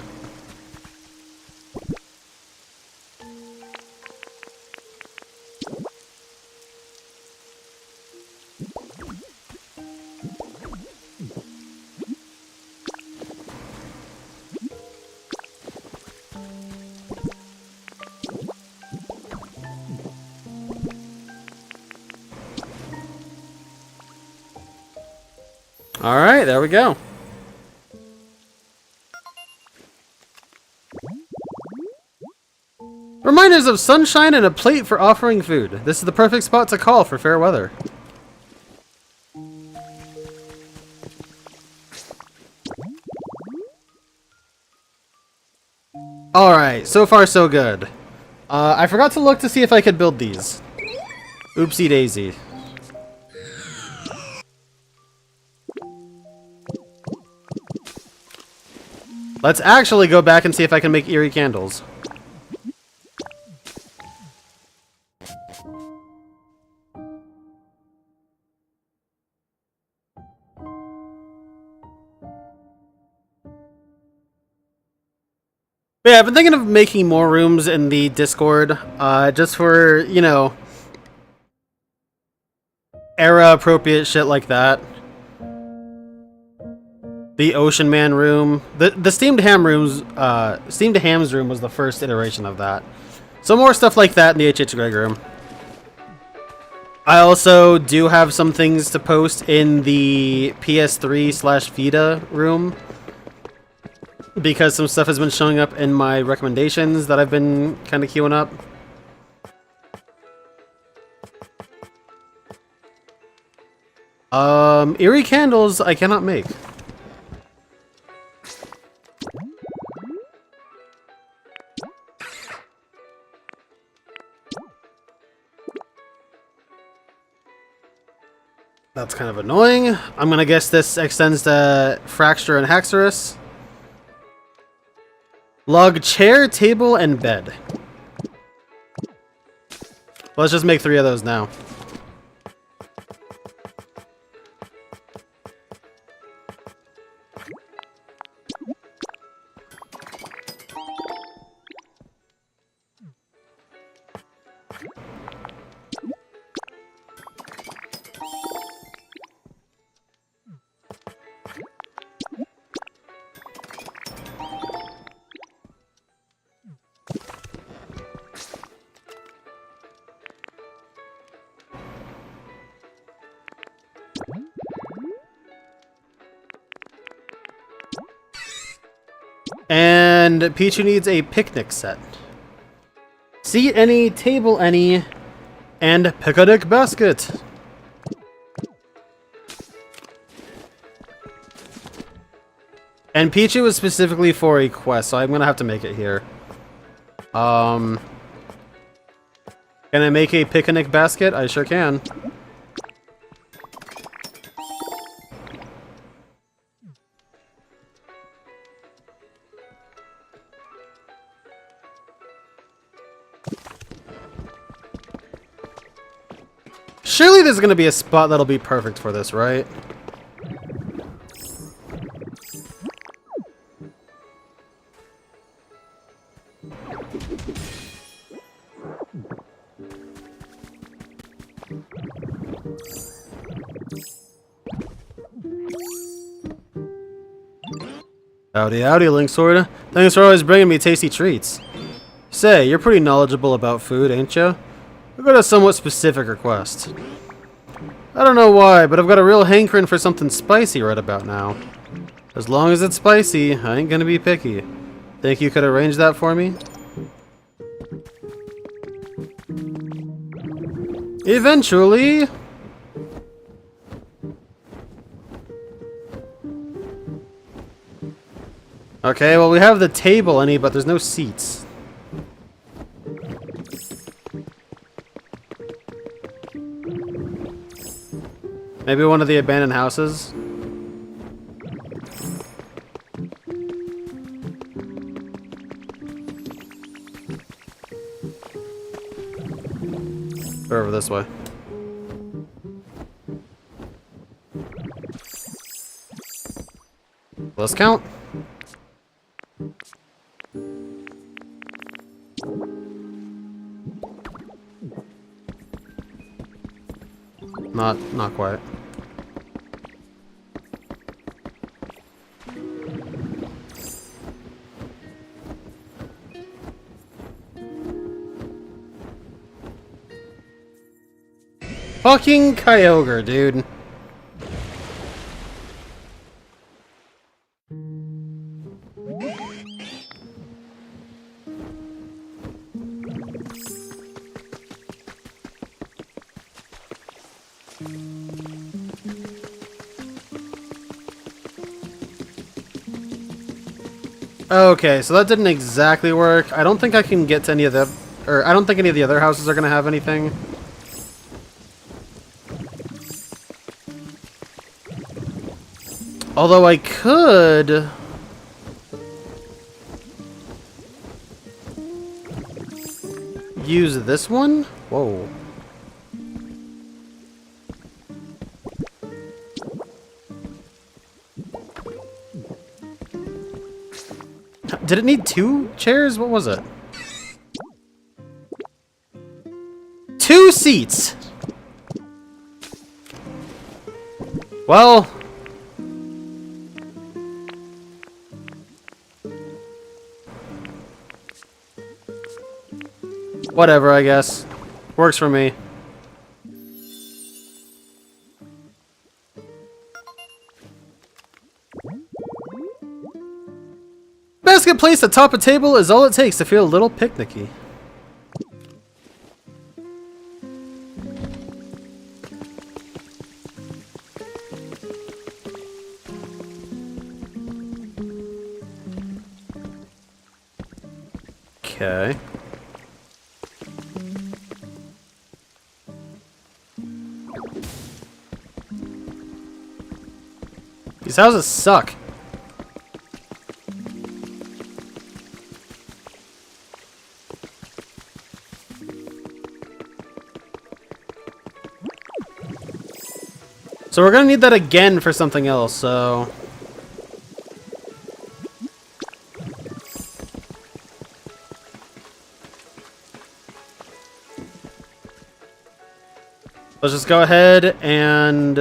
Alright, there we go. Reminders of sunshine and a plate for offering food. This is the perfect spot to call for fair weather. Alright, so far so good. I forgot to look to see if I could build these. Oopsie daisy. Let's actually go back and see if I can make eerie candles. But yeah, I've been thinking of making more rooms in the Discord, just for, you know, era-appropriate shit like that. The Ocean Man room. The Steamed Ham rooms, Steamed Hams room was the first iteration of that. So more stuff like that in the HH Greg room. I also do have some things to post in the PS3/Vita room, because some stuff has been showing up in my recommendations that I've been kind of queuing up. Eerie candles I cannot make. That's kind of annoying. I'm gonna guess this extends to Fracture and Haxorus. Log chair, table, and bed. Let's just make 3 of those now. And Pichu needs a picnic set. Seat any, table any, and picnic basket. And Pichu is specifically for a quest, so I'm gonna have to make it here. Can I make a picnic basket? I sure can. Surely there's gonna be a spot that'll be perfect for this, right? Howdy, howdy, Linksword. Thanks for always bringing me tasty treats. Say, you're pretty knowledgeable about food, ain't ya? I've got a somewhat specific request. I don't know why, but I've got a real hankering for something spicy right about now. As long as it's spicy, I ain't gonna be picky. Think you could arrange that for me? Eventually! Okay, well we have the table, Annie, but there's no seats. Maybe one of the abandoned houses? Or over this way. Let's count. Not quite. Fucking Kyogre, dude. Okay, so that didn't exactly work. I don't think I can get to any of the... Or, I don't think any of the other houses are gonna have anything. Although I could... use this one? Whoa. Did it need 2 chairs? What was it? 2 seats! Well... whatever, I guess. Works for me. Basket placed atop a table is all it takes to feel a little picnicky. Okay. These houses suck. So we're gonna need that again for something else, so... let's just go ahead and...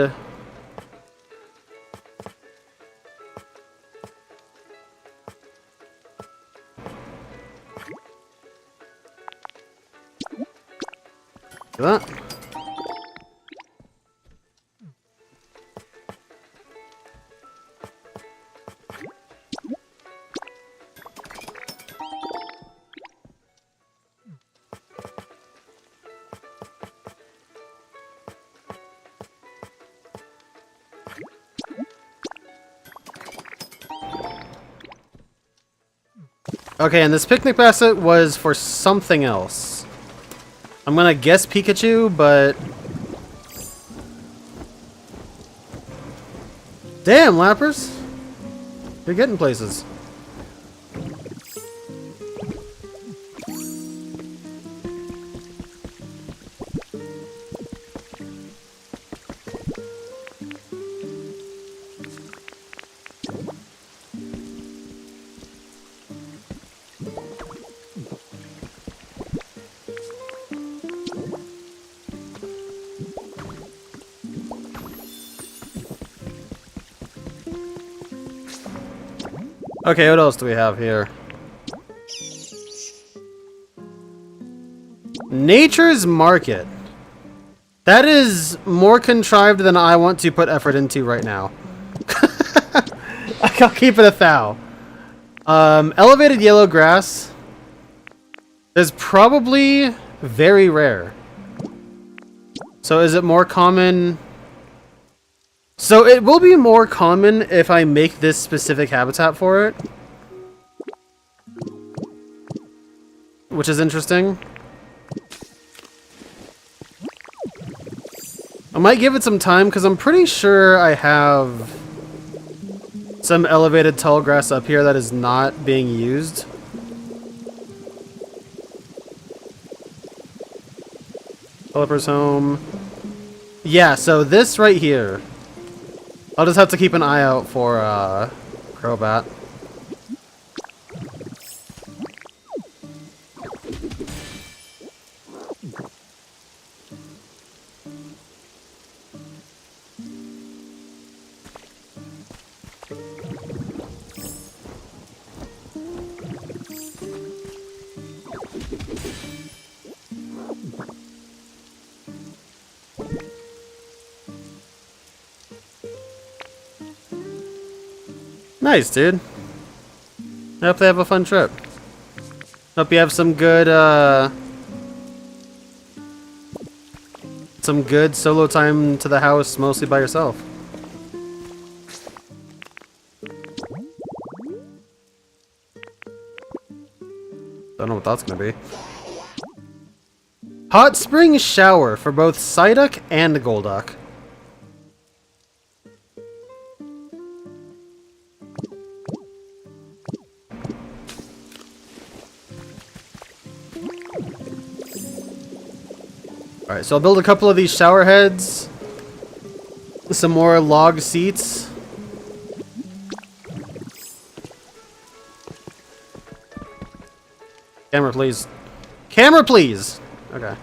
do that. Okay, and this picnic basket was for something else. I'm gonna guess Pikachu, but... Damn, Lappers! You're getting places. Okay, what else do we have here? Nature's Market. That is more contrived than I want to put effort into right now. I'll keep it a thou. Elevated yellow grass is probably very rare. So is it more common? So it will be more common if I make this specific habitat for it. Which is interesting. I might give it some time because I'm pretty sure I have some elevated tall grass up here that is not being used. Developer's home. Yeah, so this right here. I'll just have to keep an eye out for Crobat. Nice, dude. I hope they have a fun trip. Hope you have some good solo time to the house, mostly by yourself. Don't know what that's gonna be. Hot spring shower for both Psyduck and Golduck. Alright, so I'll build a couple of these shower heads. Some more log seats. Camera, please. Camera, please! Okay.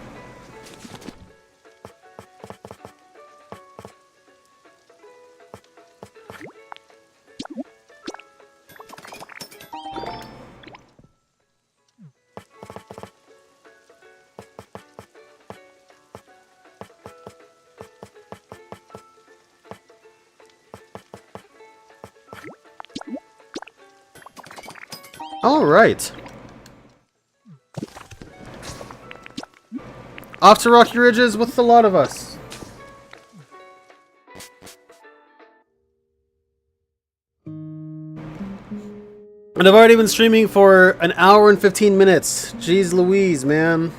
All right. Off to Rocky Ridges with the lot of us. And I've already been streaming for an hour and 15 minutes. Jeez Louise, man.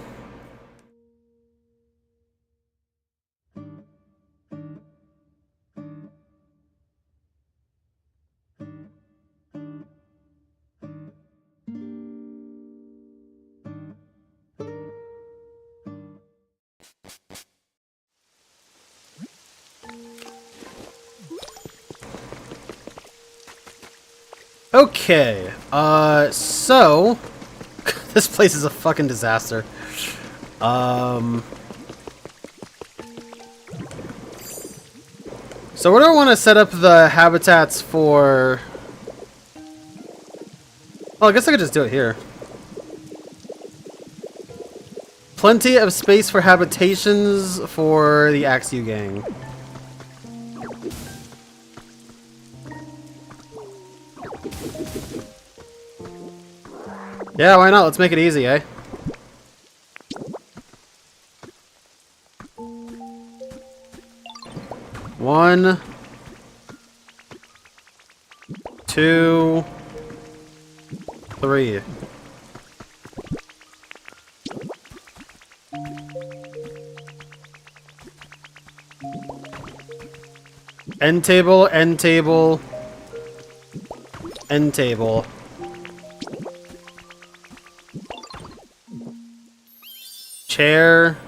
Okay, so this place is a fucking disaster. So where do I want to set up the habitats for? Well, I guess I could just do it here. Plenty of space for habitations for the Axew gang. Yeah, why not? Let's make it easy, eh? One, two, 3. End table, end table, end table. Chair.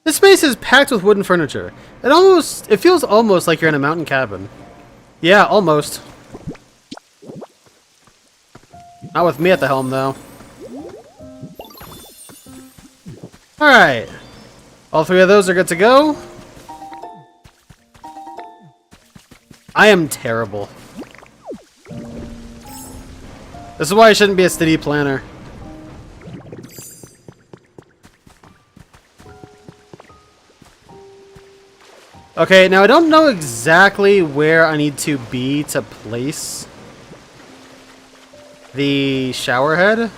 This space is packed with wooden furniture. It feels almost like you're in a mountain cabin. Yeah, almost. Not with me at the helm, though. Alright. All 3 of those are good to go. I am terrible. This is why I shouldn't be a city planner. Okay, now I don't know exactly where I need to be to place the shower head.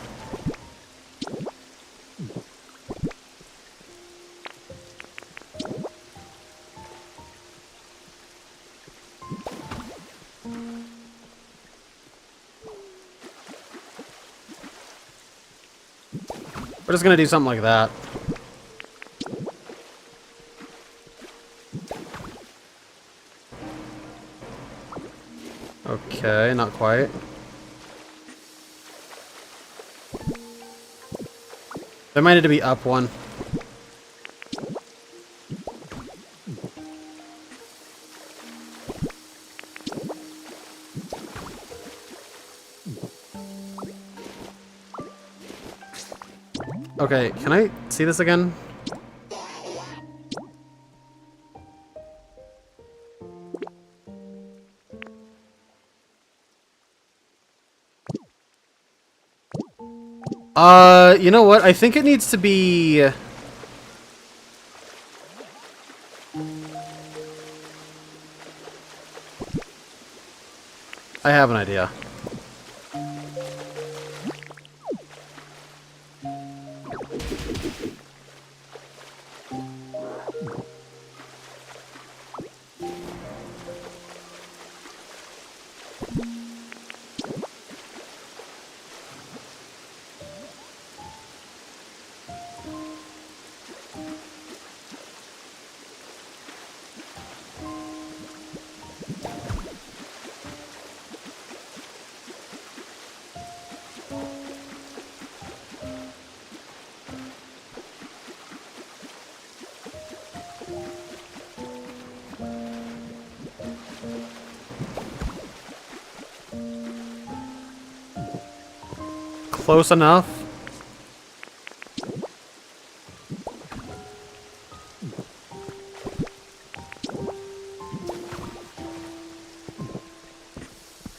We're just gonna do something like that. Okay, not quite. There might need to be up one. Okay, can I see this again? You know what? I think it needs to be... I have an idea. Close enough.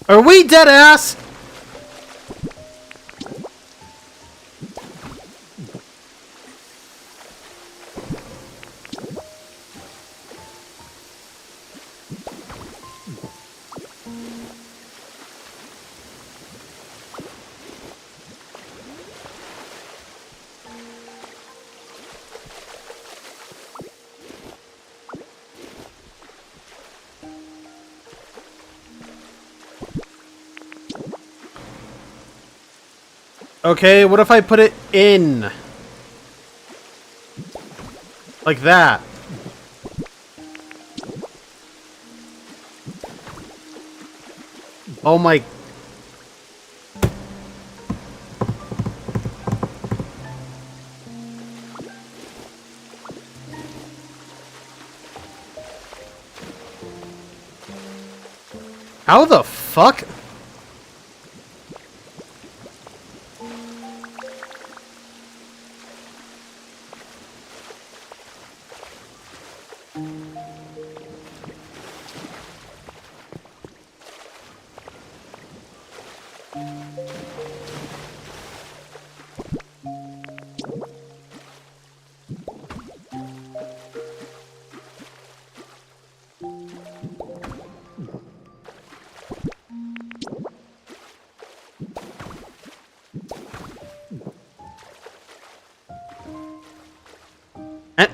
Are we dead ass? Okay, what if I put it in? Like that. Oh my... How the fuck?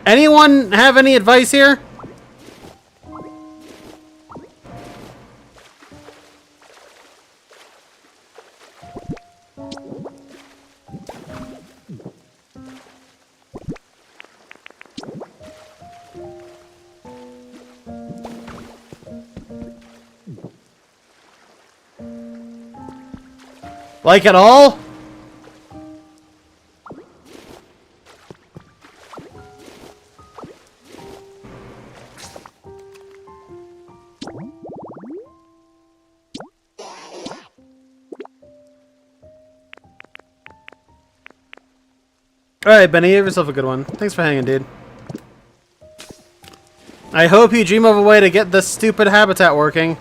Anyone have any advice here? Like at all? Alright, Benny, have yourself a good one. Thanks for hanging, dude. I hope you dream of a way to get this stupid habitat working.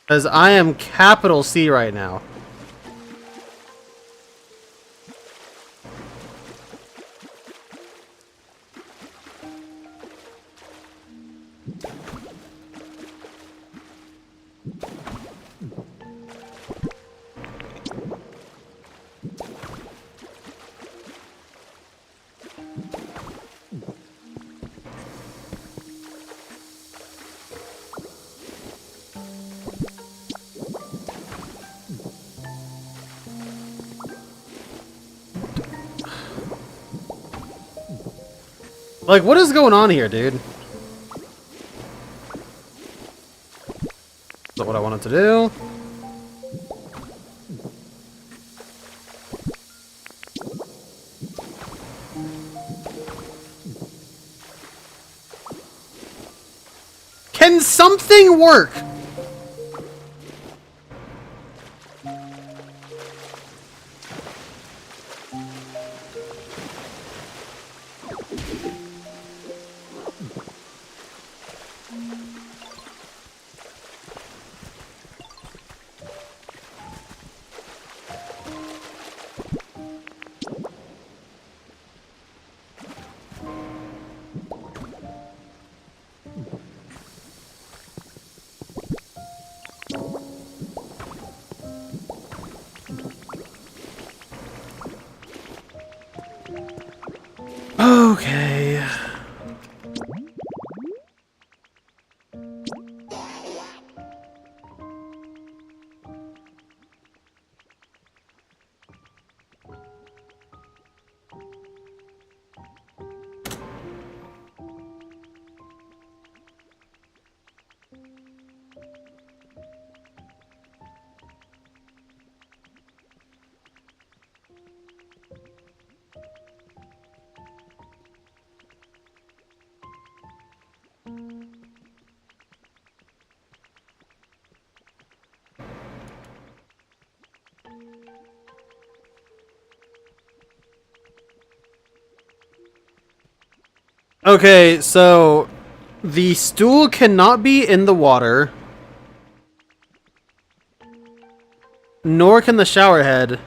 Because I am capital C right now. Like, what is going on here, dude? Is that what I wanted to do? Can something work? Okay. Okay, so the stool cannot be in the water, nor can the shower head.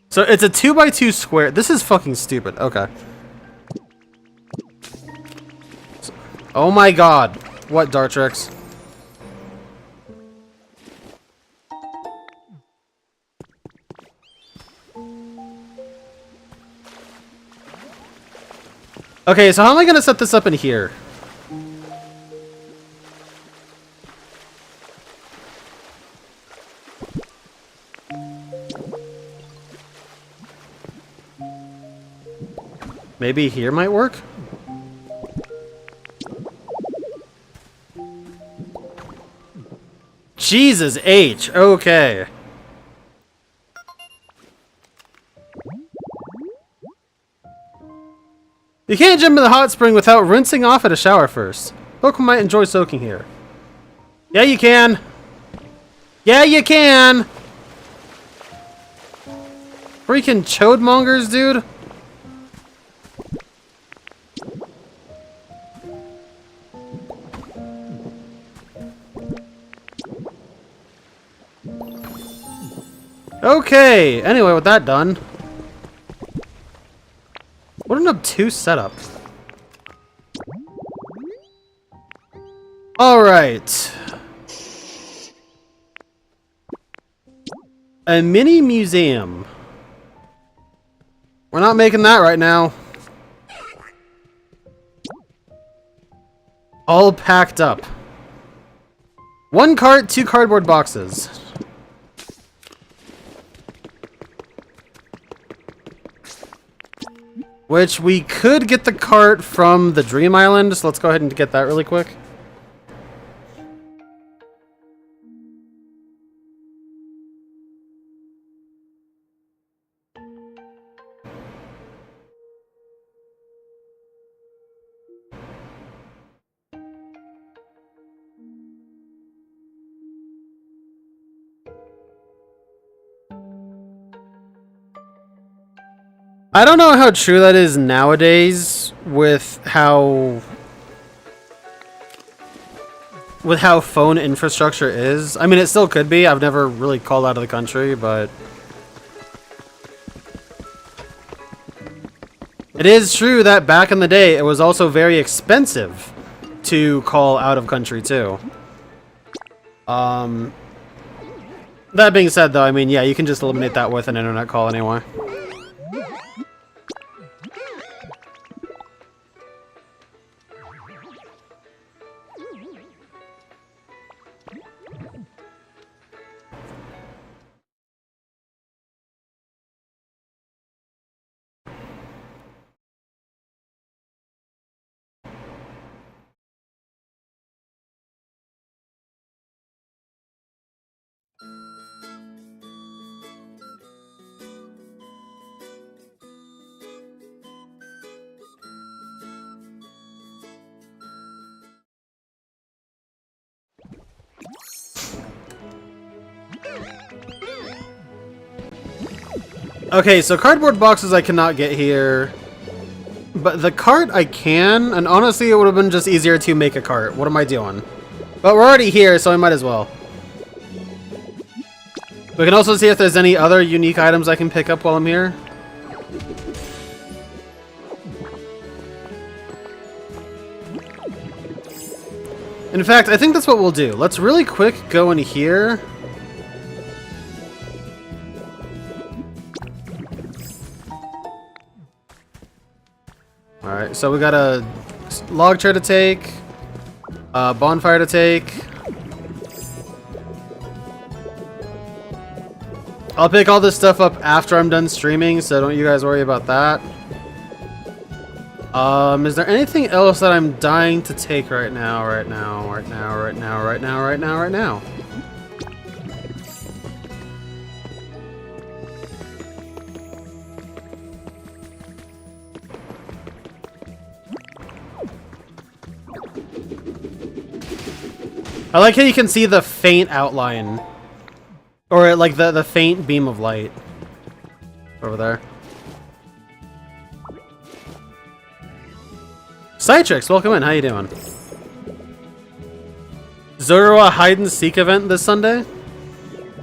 So it's a 2x2 square. This is fucking stupid. Okay. Oh my god. What, Dartrix? Okay, so how am I gonna set this up in here? Maybe here might work? Jesus H. Okay. You can't jump in the hot spring without rinsing off at a shower first. Pokemon might enjoy soaking here. Yeah, you can. Yeah, you can. Freaking chodemongers, dude. Okay, anyway, with that done. What an obtuse setup. Alright. A mini museum. We're not making that right now. All packed up. 1 cart, 2 cardboard boxes. Which we could get the cart from the Dream Island, so let's go ahead and get that really quick. I don't know how true that is nowadays with how phone infrastructure is. I mean, it still could be. I've never really called out of the country, but it is true that back in the day, it was also very expensive to call out of country too. That being said, though, I mean, yeah, you can just eliminate that with an internet call anyway. Okay, so cardboard boxes I cannot get here. But the cart I can, and honestly it would have been just easier to make a cart. What am I doing? But we're already here, so I might as well. We can also see if there's any other unique items I can pick up while I'm here. In fact, I think that's what we'll do. Let's really quick go in here. Alright, so we got a log chair to take, a bonfire to take. I'll pick all this stuff up after I'm done streaming, so don't you guys worry about that. Is there anything else that I'm dying to take right now? I like how you can see the faint outline. Or like the faint beam of light. Over there. Citrix, welcome in. How you doing? Zorua hide and seek event this Sunday?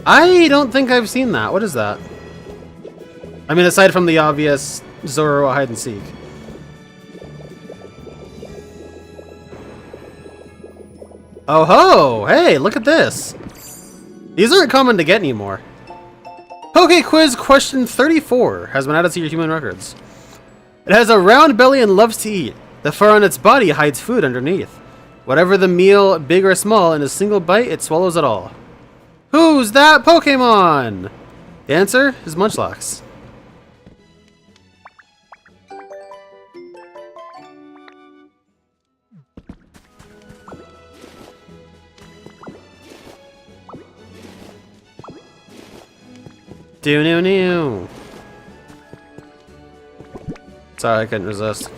I don't think I've seen that. What is that? I mean, aside from the obvious Zorua hide and seek. Oh ho! Hey, look at this! These aren't common to get anymore. Poke Quiz question 34 has been added to your human records. It has a round belly and loves to eat. The fur on its body hides food underneath. Whatever the meal, big or small, in a single bite, it swallows it all. Who's that Pokemon? The answer is Munchlax. Do-no-no. Sorry, I couldn't resist.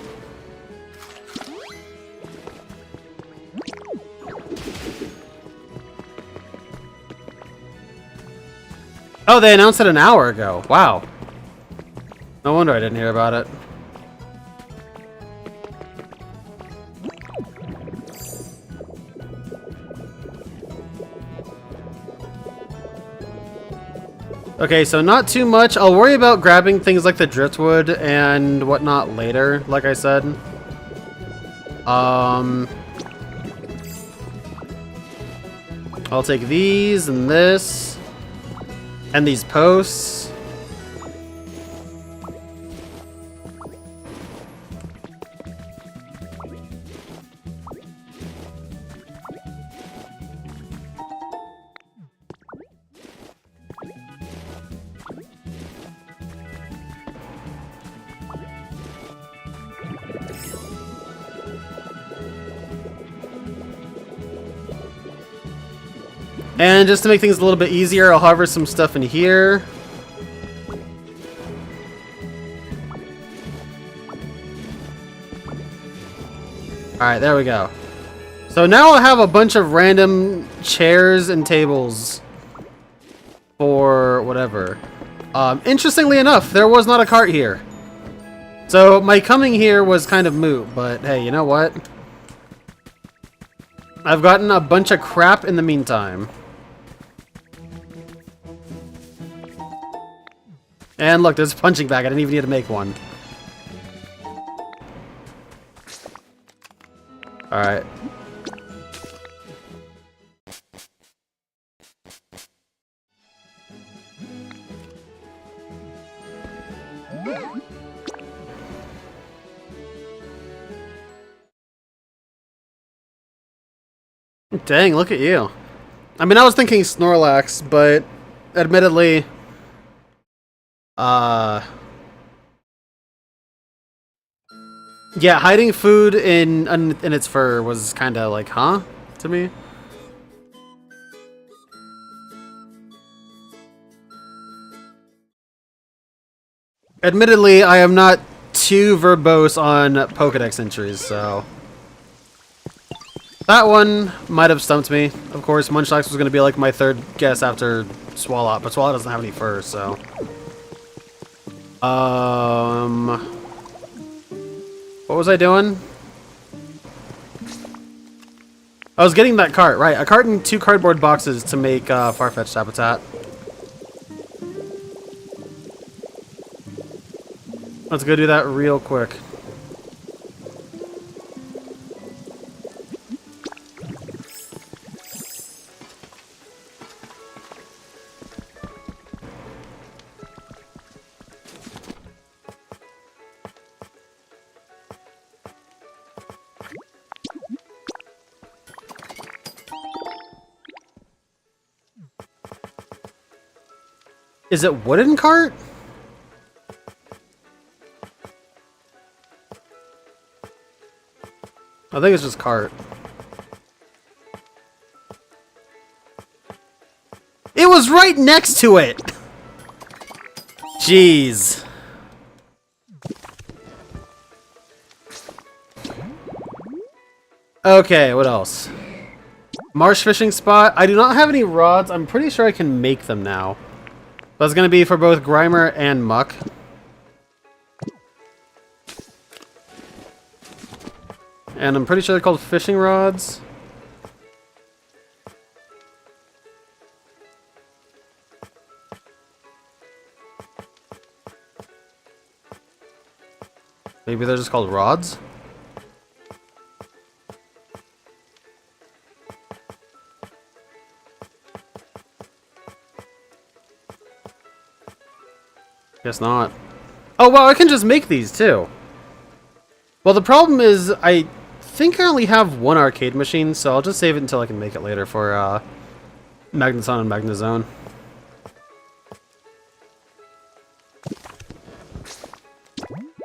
Oh, they announced it an hour ago. Wow. No wonder I didn't hear about it. Okay, so not too much. I'll worry about grabbing things like the driftwood and whatnot later, like I said. I'll take these and this. And these posts. And just to make things a little bit easier, I'll harvest some stuff in here. Alright, there we go. So now I have a bunch of random chairs and tables for whatever. Interestingly enough, there was not a cart here. So my coming here was kind of moot, but hey, you know what? I've gotten a bunch of crap in the meantime. And look, there's a punching bag. I didn't even need to make one. Alright. Dang, look at you. I mean, I was thinking Snorlax, but admittedly, yeah, hiding food in its fur was kind of like, huh, to me. Admittedly, I am not too verbose on Pokédex entries, so that one might have stumped me. Of course, Munchlax was going to be like my third guess after Swalot, but Swalot doesn't have any fur, so. What was I doing? I was getting that cart, right. A cart and 2 cardboard boxes to make Farfetch'd habitat. Let's go do that real quick. Is it wooden cart? I think it's just cart. It was right next to it! Jeez. Okay, what else? Marsh fishing spot. I do not have any rods. I'm pretty sure I can make them now. That's going to be for both Grimer and Muck. And I'm pretty sure they're called fishing rods. Maybe they're just called rods? Guess not. Oh, wow, I can just make these, too. Well, the problem is, I think I only have one arcade machine, so I'll just save it until I can make it later for, Magneton and Magnezone.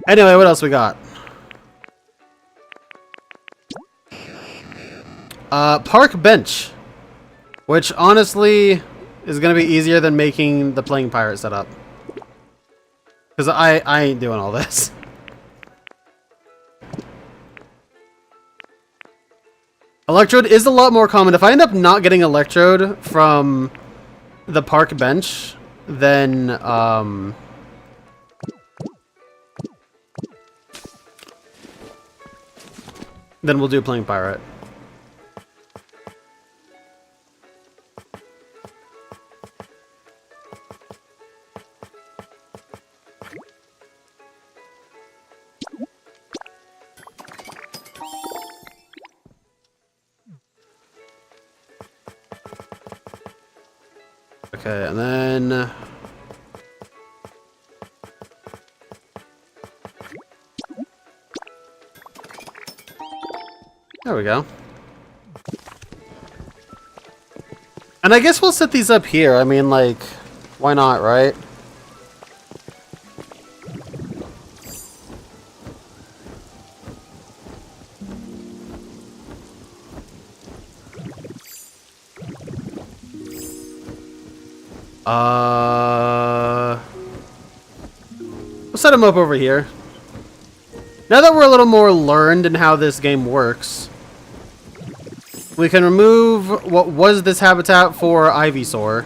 Anyway, what else we got? Park bench. Which, honestly, is gonna be easier than making the playing pirate setup. Because I ain't doing all this. Electrode is a lot more common. If I end up not getting Electrode from the park bench, then, then we'll do playing pirate. Okay, and then there we go. And I guess we'll set these up here. I mean, like, why not, right? We'll set him up over here. Now that we're a little more learned in how this game works, we can remove what was this habitat for Ivysaur.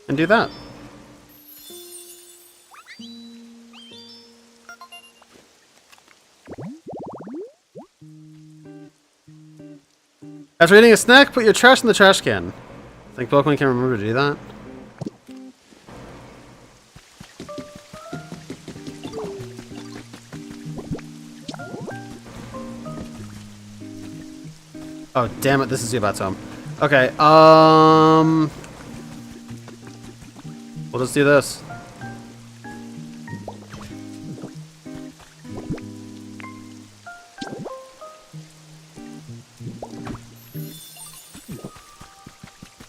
And do that. After eating a snack, put your trash in the trash can. I think Pokemon can remember to do that. Oh, damn it, this is Zubat Tome. Okay, we'll just do this.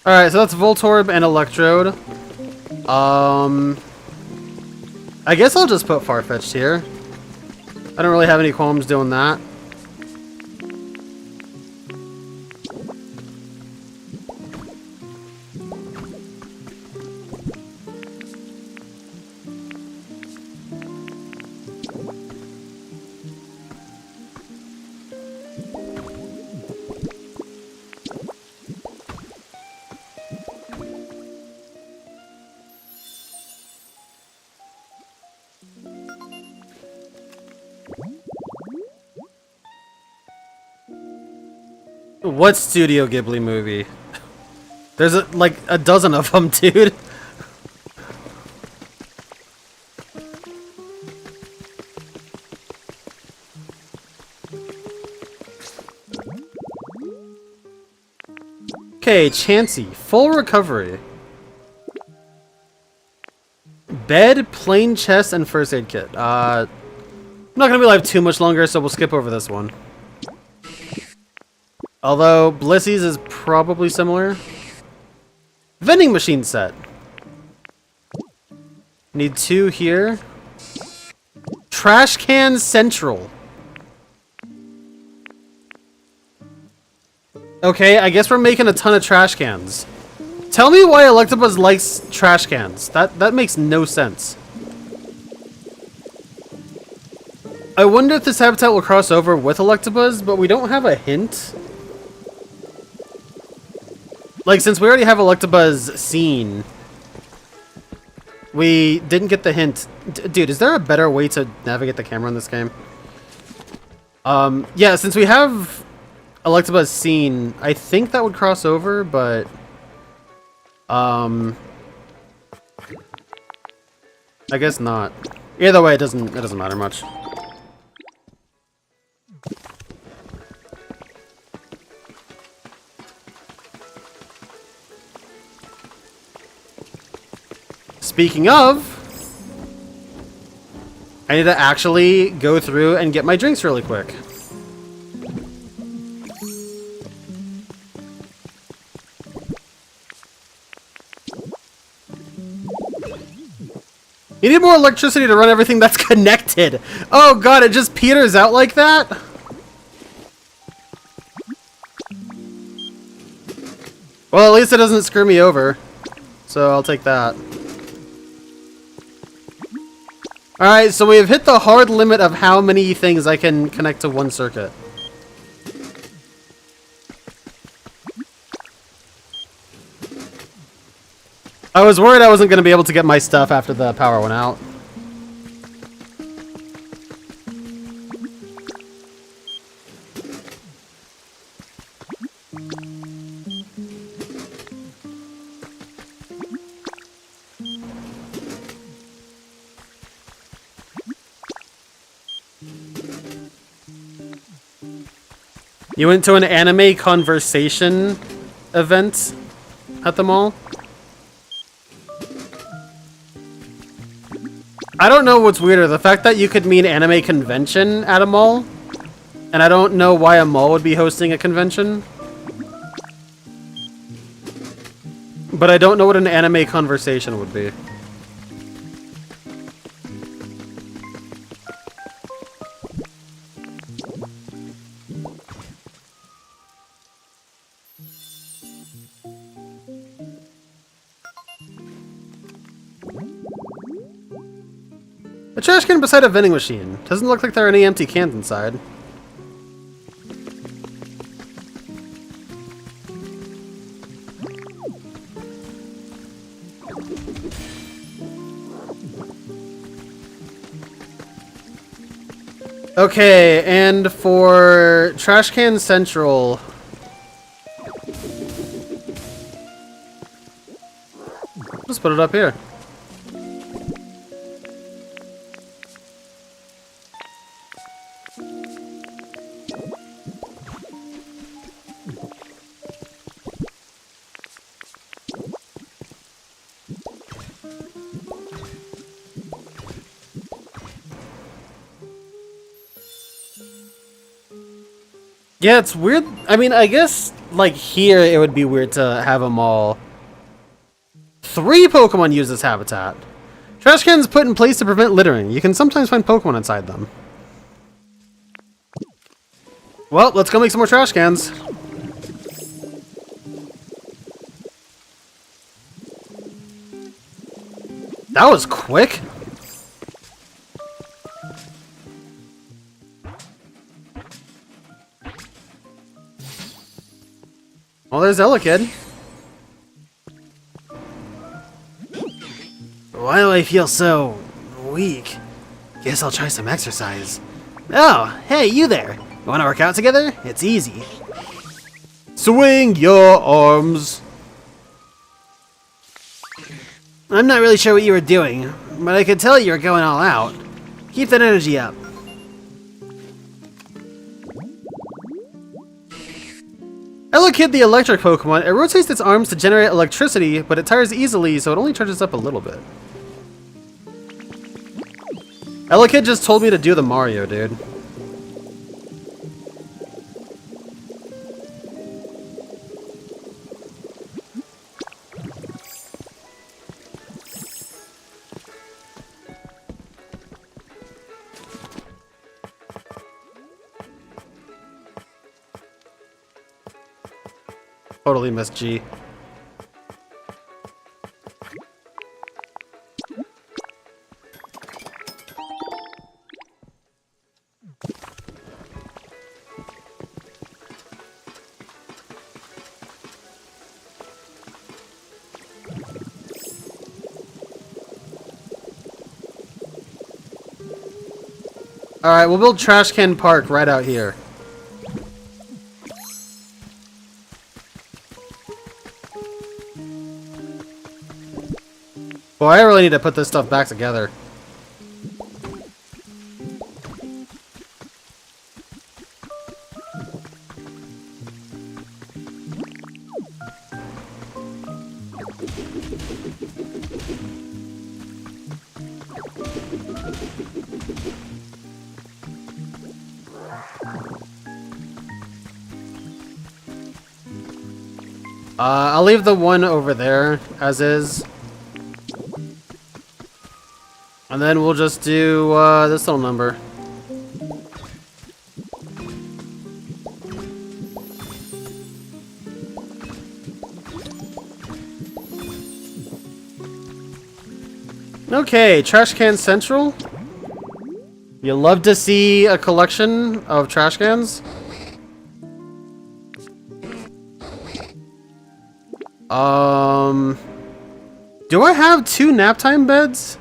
Alright, so that's Voltorb and Electrode. I guess I'll just put Farfetch'd here. I don't really have any qualms doing that. What Studio Ghibli movie? There's like a dozen of them, dude. Okay, Chansey, full recovery. Bed, plain chest, and first aid kit. I'm not gonna be alive too much longer, so we'll skip over this one. Although, Blissey's is probably similar. Vending machine set. Need 2 here. Trash can central. Okay, I guess we're making a ton of trash cans. Tell me why Electabuzz likes trash cans. That makes no sense. I wonder if this habitat will cross over with Electabuzz, but we don't have a hint. Like, since we already have Electabuzz seen, we didn't get the hint. Dude, is there a better way to navigate the camera in this game? Yeah, since we have Electabuzz seen, I think that would cross over, but I guess not. Either way, it doesn't matter much. Speaking of, I need to actually go through and get my drinks really quick. You need more electricity to run everything that's connected. Oh god, it just peters out like that? Well, at least it doesn't screw me over. So I'll take that. Alright, so we have hit the hard limit of how many things I can connect to one circuit. I was worried I wasn't going to be able to get my stuff after the power went out. You went to an anime conversation event at the mall? I don't know what's weirder, the fact that you could mean anime convention at a mall, and I don't know why a mall would be hosting a convention. But I don't know what an anime conversation would be. trash can beside a vending machine. Doesn't look like there are any empty cans inside. Okay, and for Trash Can Central... Just put it up here. Yeah, it's weird. I mean, I guess, like, here it would be weird to have them all. 3 Pokemon use this habitat. Trash cans put in place to prevent littering. You can sometimes find Pokemon inside them. Well, let's go make some more trash cans. That was quick. Well, there's Elekid. Why do I feel so weak? Guess I'll try some exercise. Oh, hey, you there. You want to work out together? It's easy. Swing your arms. I'm not really sure what you were doing, but I could tell you were going all out. Keep that energy up. Elekid, the electric Pokemon, it rotates its arms to generate electricity, but it tires easily, so it only charges up a little bit. Elekid just told me to do the Mario, dude. Totally missed G. Alright, we'll build Trash Can Park right out here. Boy, I really need to put this stuff back together. I'll leave the one over there as is. And then we'll just do this little number. Okay, Trash Can Central. You love to see a collection of trash cans? Do I have 2 nap time beds?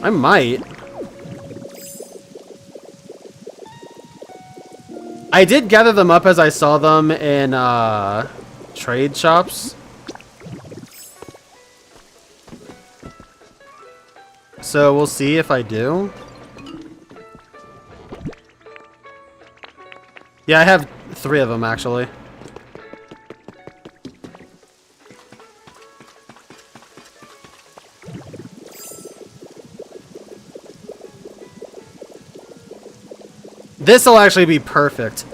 I might. I did gather them up as I saw them in trade shops. So we'll see if I do. Yeah, I have 3 of them actually. This'll actually be perfect.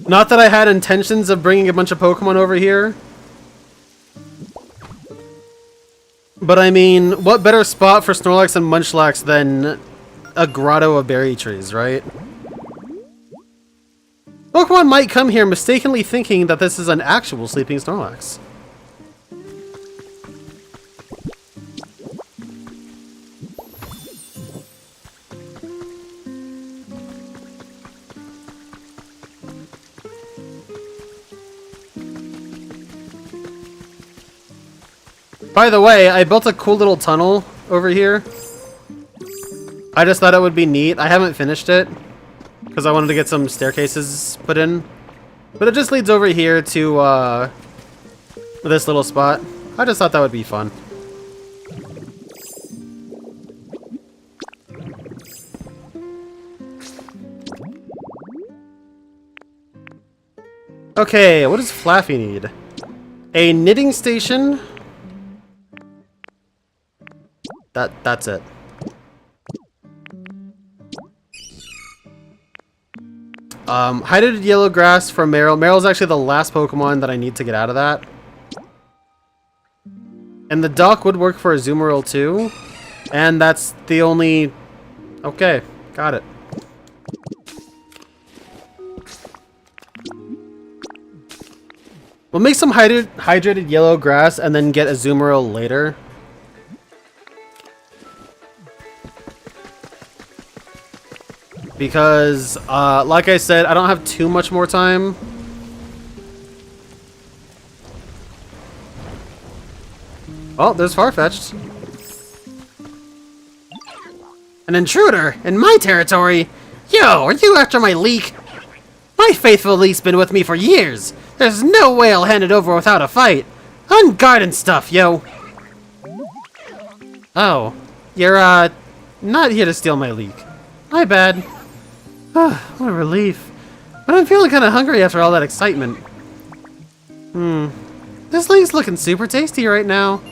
Not that I had intentions of bringing a bunch of Pokemon over here. But I mean, what better spot for Snorlax and Munchlax than a grotto of berry trees, right? Pokemon might come here mistakenly thinking that this is an actual sleeping Snorlax. By the way, I built a cool little tunnel over here. I just thought it would be neat. I haven't finished it because I wanted to get some staircases put in. But it just leads over here to this little spot. I just thought that would be fun. Okay, what does Flaffy need? A knitting station. That's it. Hydrated yellow grass from Meryl. Meryl's actually the last Pokemon that I need to get out of that. And the dock would work for a Azumarill too. And that's the only... Okay, got it. We'll make some hydrated yellow grass and then get a Azumarill later. Because, like I said, I don't have too much more time. Oh, there's Farfetch'd. An intruder in my territory? Yo, are you after my leek? My faithful leek's been with me for years. There's no way I'll hand it over without a fight. Unguarded stuff, yo. Oh, you're, not here to steal my leek. My bad. What a relief. But I'm feeling kind of hungry after all that excitement. This leek's looking super tasty right now.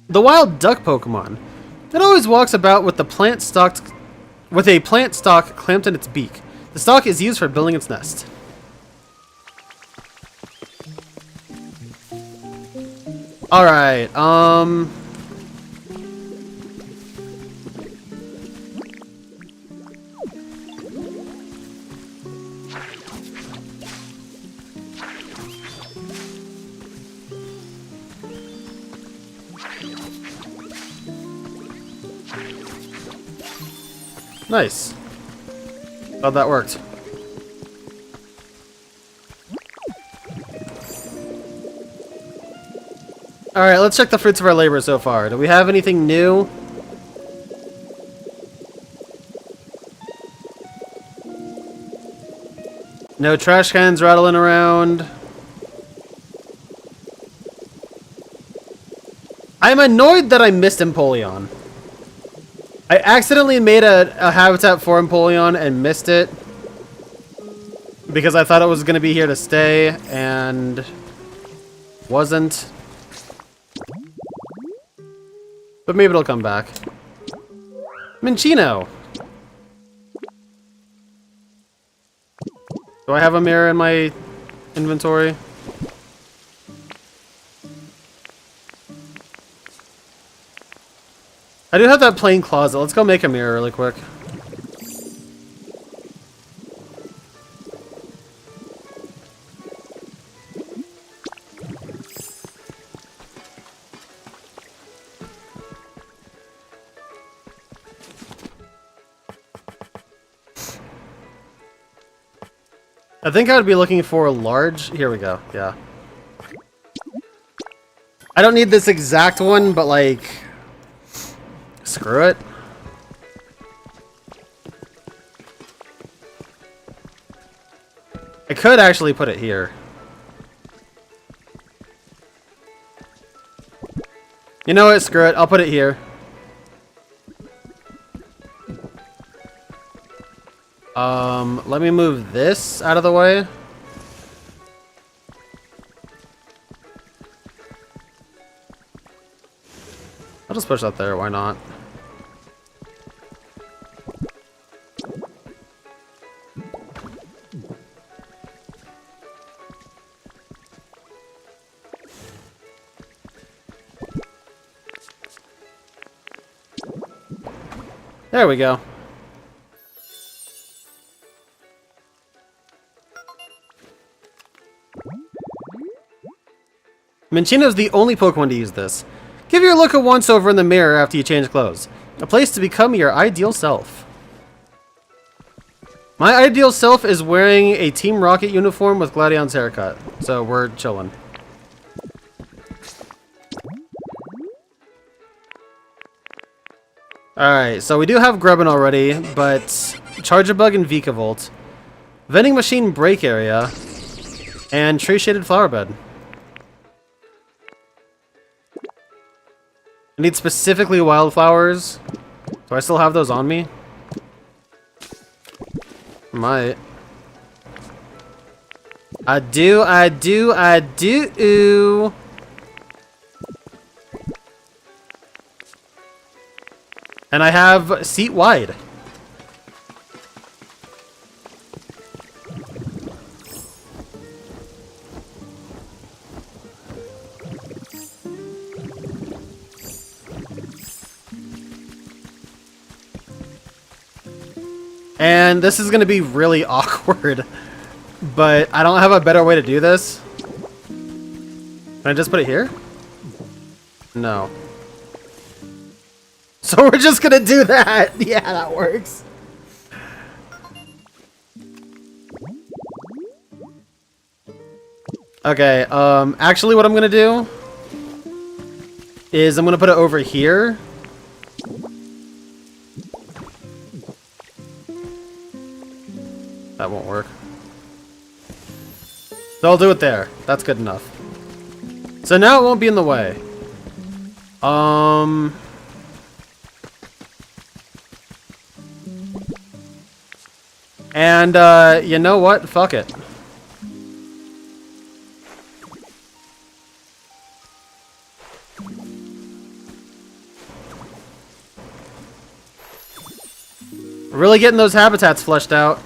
The wild duck Pokemon. It always walks about with a plant stalk clamped in its beak. The stalk is used for building its nest. Alright, nice. Glad that worked. Alright, let's check the fruits of our labor so far. Do we have anything new? No trash cans rattling around. I'm annoyed that I missed Empoleon. I accidentally made a habitat for Empoleon and missed it. Because I thought it was going to be here to stay, and wasn't. But maybe it'll come back. Minccino! Do I have a mirror in my inventory? I do have that plain closet. Let's go make a mirror really quick. I think I would be looking for a large... Here we go, yeah. I don't need this exact one, but like... Screw it. I could actually put it here. You know what? Screw it. I'll put it here. Let me move this out of the way. I'll just push that there. Why not? There we go. Minchino's the only Pokemon to use this. Give your look a once over in the mirror after you change clothes. A place to become your ideal self. My ideal self is wearing a Team Rocket uniform with Gladion's haircut. So we're chilling. Alright, so we do have Grubbin already, but Charjabug and Vikavolt. Vending machine break area. And tree shaded flower bed. I need specifically wildflowers. Do I still have those on me? Might. I do. And I have seat wide. And this is going to be really awkward, but I don't have a better way to do this. Can I just put it here? No. So we're just going to do that. Yeah, that works. Okay, actually what I'm going to do is I'm going to put it over here. That won't work. So I'll do it there. That's good enough. So now it won't be in the way. And, you know what? Fuck it. Really getting those habitats fleshed out.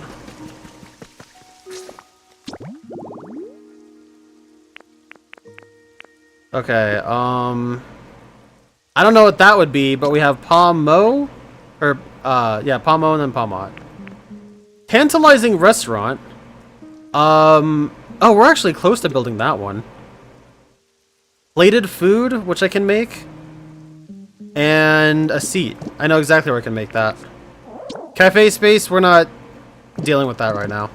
Okay, I don't know what that would be, but we have Palmo, or, yeah, Palmo and then Palmot. Tantalizing restaurant. Oh, we're actually close to building that one. Plated food, which I can make. And a seat. I know exactly where I can make that. Cafe space, we're not dealing with that right now.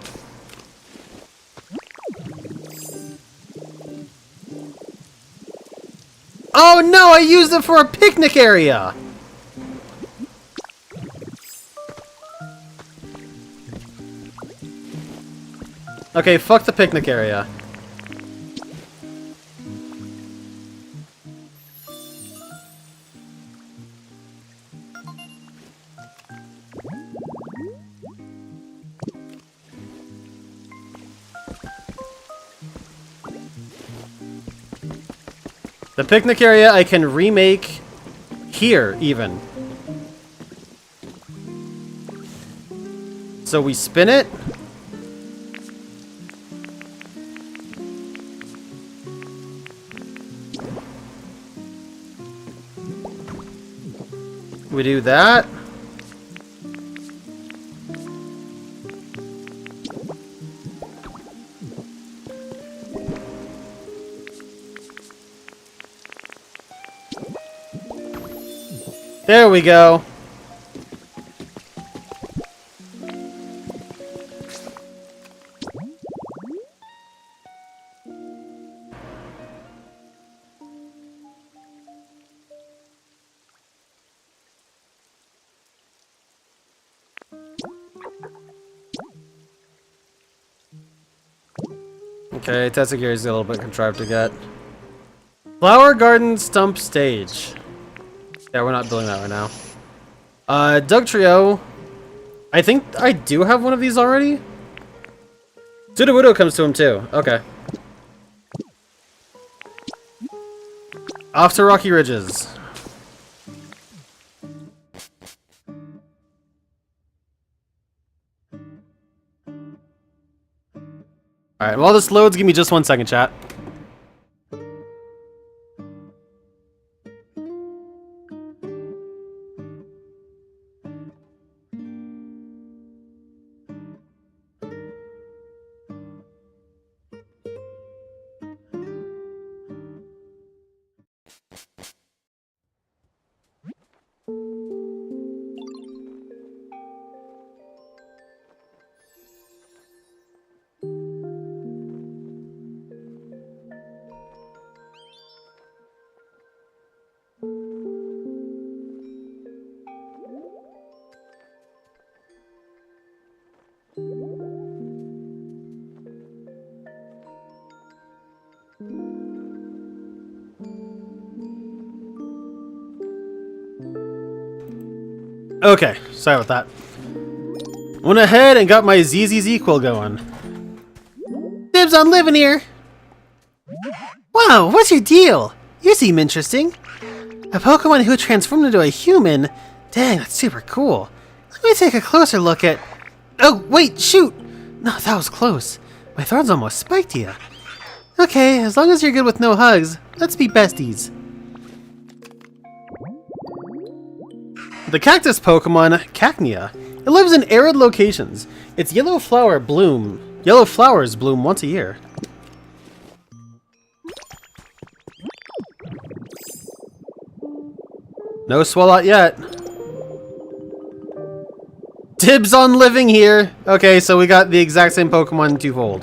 Oh no, I used it for a picnic area! Okay, fuck the picnic area. The picnic area I can remake here, even. So we spin it. We do that. There we go. Okay, Tetsugiri is a little bit contrived to get. Flower Garden Stump Stage. Yeah, we're not building that right now. Doug Trio. I think I do have one of these already. Sudowoodo comes to him too. Okay. Off to Rocky Ridges. Alright, while this loads, give me just 1 second, chat. Okay, sorry about that. Went ahead and got my ZZZ quill going. Dibs on living here! Wow, what's your deal? You seem interesting. A Pokemon who transformed into a human? Dang, that's super cool. Let me take a closer look at... Oh, wait, shoot! No, that was close. My thorns almost spiked you. Okay, as long as you're good with no hugs, let's be besties. The cactus Pokemon, Cacnea. It lives in arid locations. Its yellow flowers bloom once a year. No Swalot yet. Dibs on living here. Okay, so we got the exact same Pokemon twofold.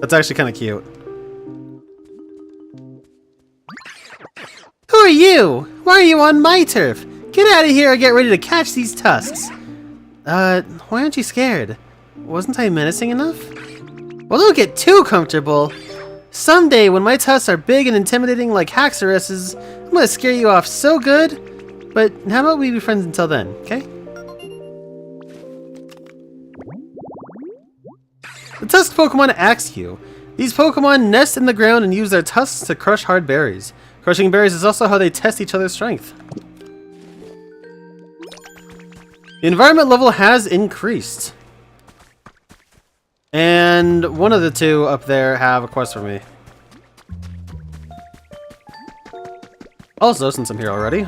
That's actually kind of cute. Who are you? Why are you on my turf? Get out of here and get ready to catch these tusks. Why aren't you scared? Wasn't I menacing enough? Well, don't get too comfortable. Someday, when my tusks are big and intimidating like Haxorus's, I'm gonna scare you off so good. But how about we be friends until then, okay? The tusk Pokemon Axew. These Pokemon nest in the ground and use their tusks to crush hard berries. Crushing berries is also how they test each other's strength. The environment level has increased. And one of the two up there have a quest for me. Also, since I'm here already.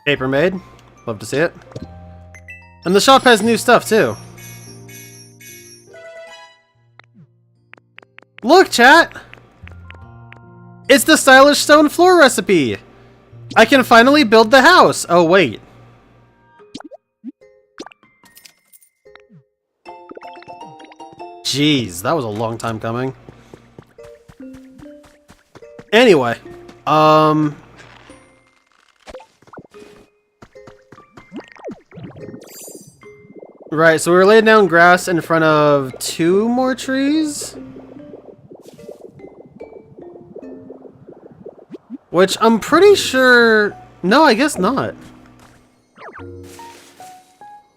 Paper Maid. Love to see it. And the shop has new stuff, too. Look, chat! It's the stylish stone floor recipe! I can finally build the house! Oh, wait. Jeez, that was a long time coming. Anyway, right, so we were laying down grass in front of 2 more trees? Which I'm pretty sure... No, I guess not.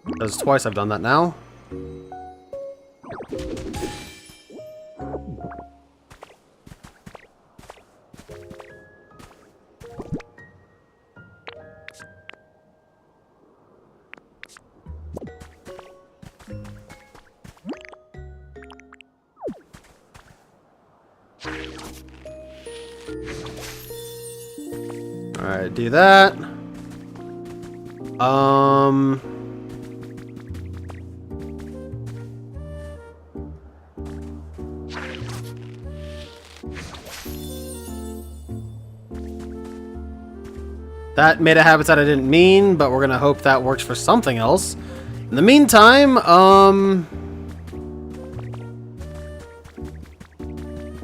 Because twice I've done that now. Alright, do that. That made a habitat I didn't mean, but we're gonna hope that works for something else. In the meantime,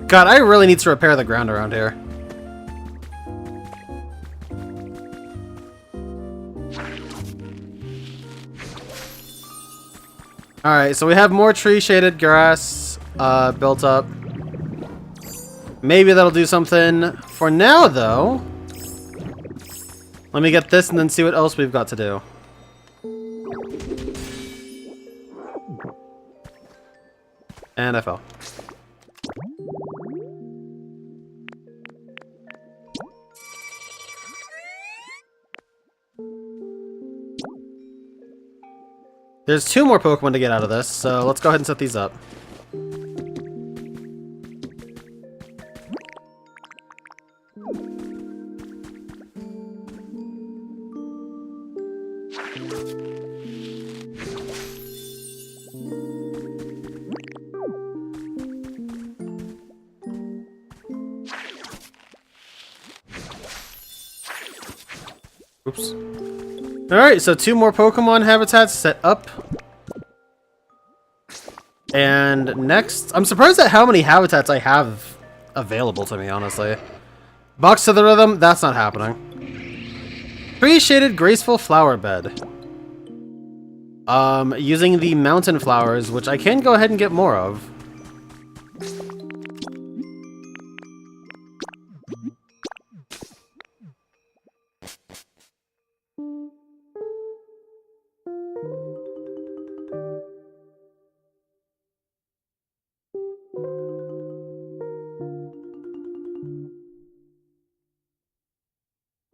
God, I really need to repair the ground around here. Alright, so we have more tree-shaded grass built up. Maybe that'll do something. For now, though, let me get this and then see what else we've got to do. And I fell. There's 2 more Pokemon to get out of this, so let's go ahead and set these up. Oops. Alright, so 2 more Pokemon habitats set up. And next, I'm surprised at how many habitats I have available to me, honestly. Box to the Rhythm, that's not happening. Tree-shaded graceful flower bed. Using the mountain flowers, which I can go ahead and get more of.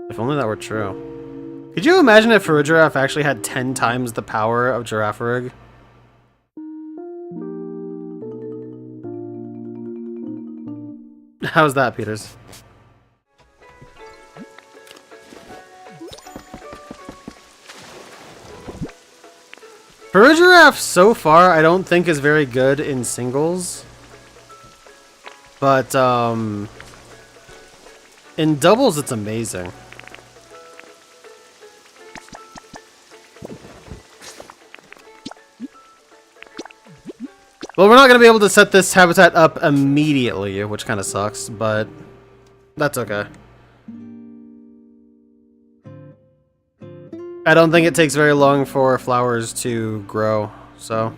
If only that were true. Could you imagine if Farigiraf actually had 10 times the power of Girafarig? How's that, Peters? Farigiraf, so far, I don't think is very good in singles. But, in doubles, it's amazing. Well, we're not going to be able to set this habitat up immediately, which kind of sucks, but that's okay. I don't think it takes very long for flowers to grow, so...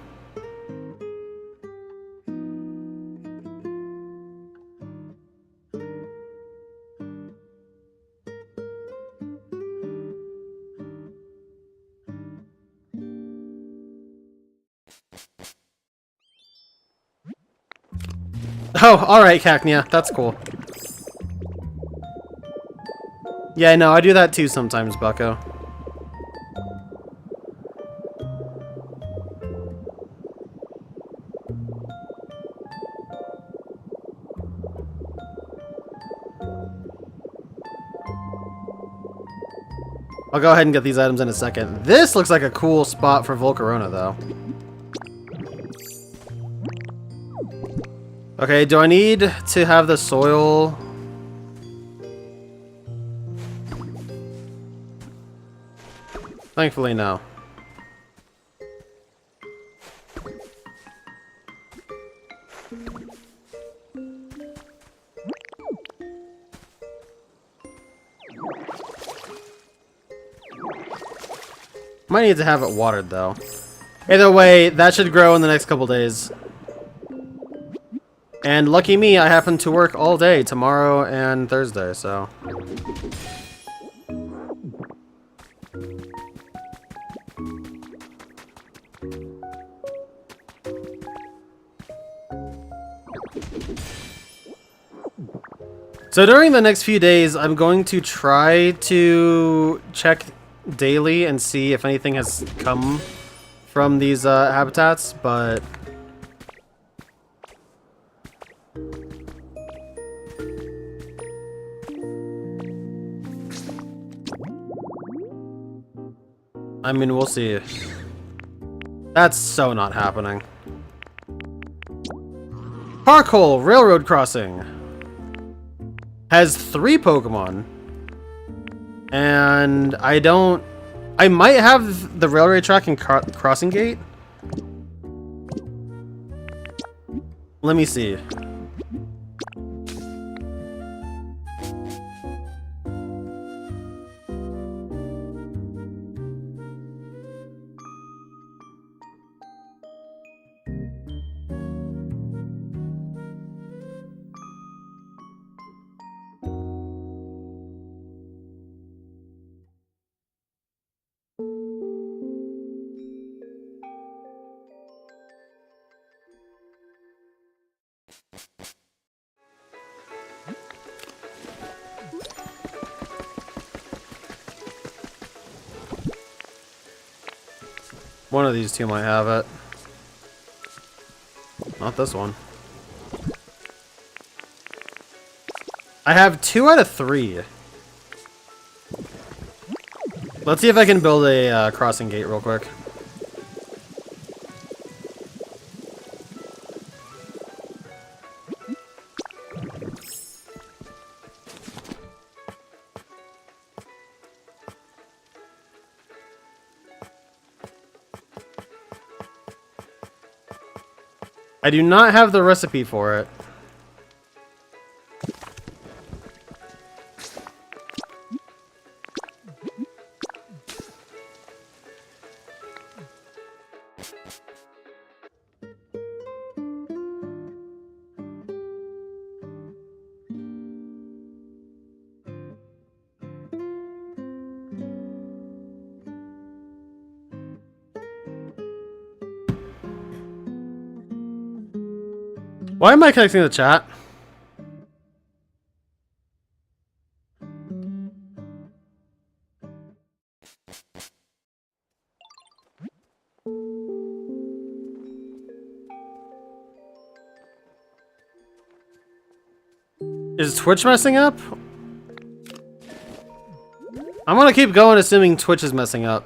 Oh, alright, Cacnea. That's cool. Yeah, no, I do that too sometimes, Bucko. I'll go ahead and get these items in a second. This looks like a cool spot for Volcarona, though. Okay, do I need to have the soil? Thankfully, no. Might need to have it watered, though. Either way, that should grow in the next couple days. And lucky me, I happen to work all day tomorrow and Thursday, so... So during the next few days, I'm going to try to check daily and see if anything has come from these habitats, but... I mean, we'll see. That's so not happening. Parkhole Railroad Crossing has 3 Pokemon. And I might have the railway track and crossing gate. Let me see. One of these two might have it. Not this one. I have 2 out of 3. Let's see if I can build a crossing gate real quick. I do not have the recipe for it. Why am I connecting to the chat? Is Twitch messing up? I'm gonna keep going assuming Twitch is messing up.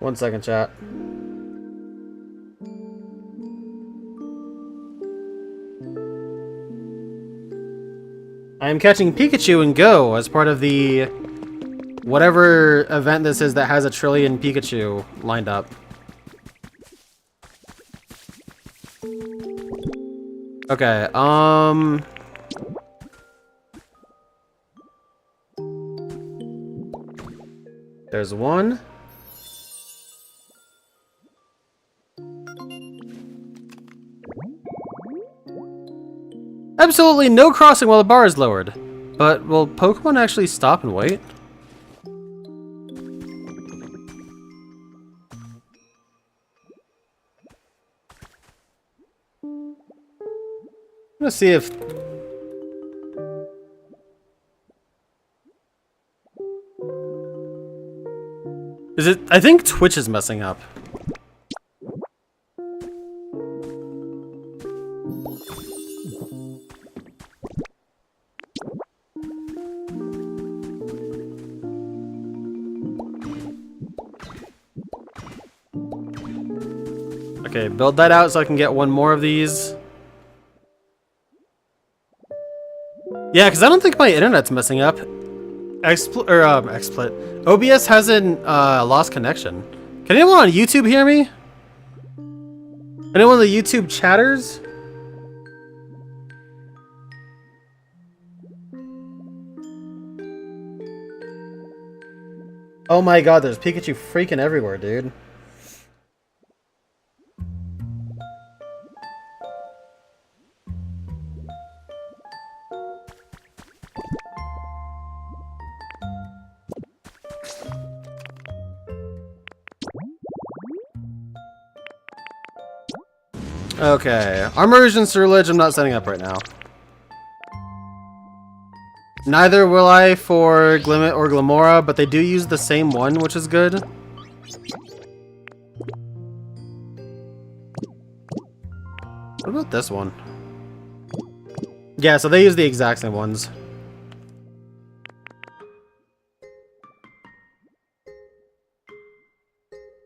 One second, chat. I am catching Pikachu in Go as part of the whatever event this is that has a trillion Pikachu lined up. Okay, there's one. Absolutely no crossing while the bar is lowered. But will Pokemon actually stop and wait? I'm gonna see if... Is it... I think Twitch is messing up. Okay, build that out so I can get one more of these. Yeah, because I don't think my internet's messing up. XSplit. OBS hasn't lost connection. Can anyone on YouTube hear me? Anyone on the YouTube chatters? Oh my god, there's Pikachu freaking everywhere, dude. Okay, Armorage Surge I'm not setting up right now. Neither will I for Glimmet or Glamora, but they do use the same one, which is good. What about this one? Yeah, so they use the exact same ones.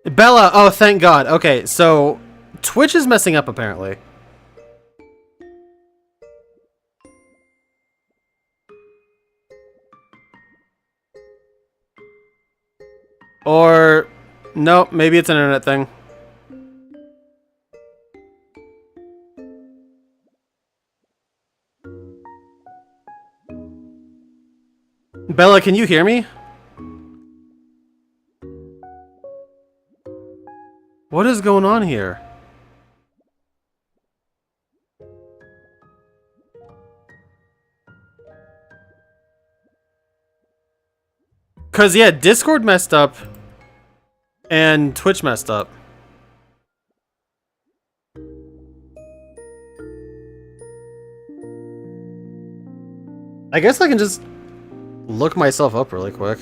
Bella! Oh, thank God. Okay, so Twitch is messing up apparently. Or... Nope, maybe it's an internet thing. Bella, can you hear me? What is going on here? Cause yeah, Discord messed up and Twitch messed up. I guess I can just look myself up really quick.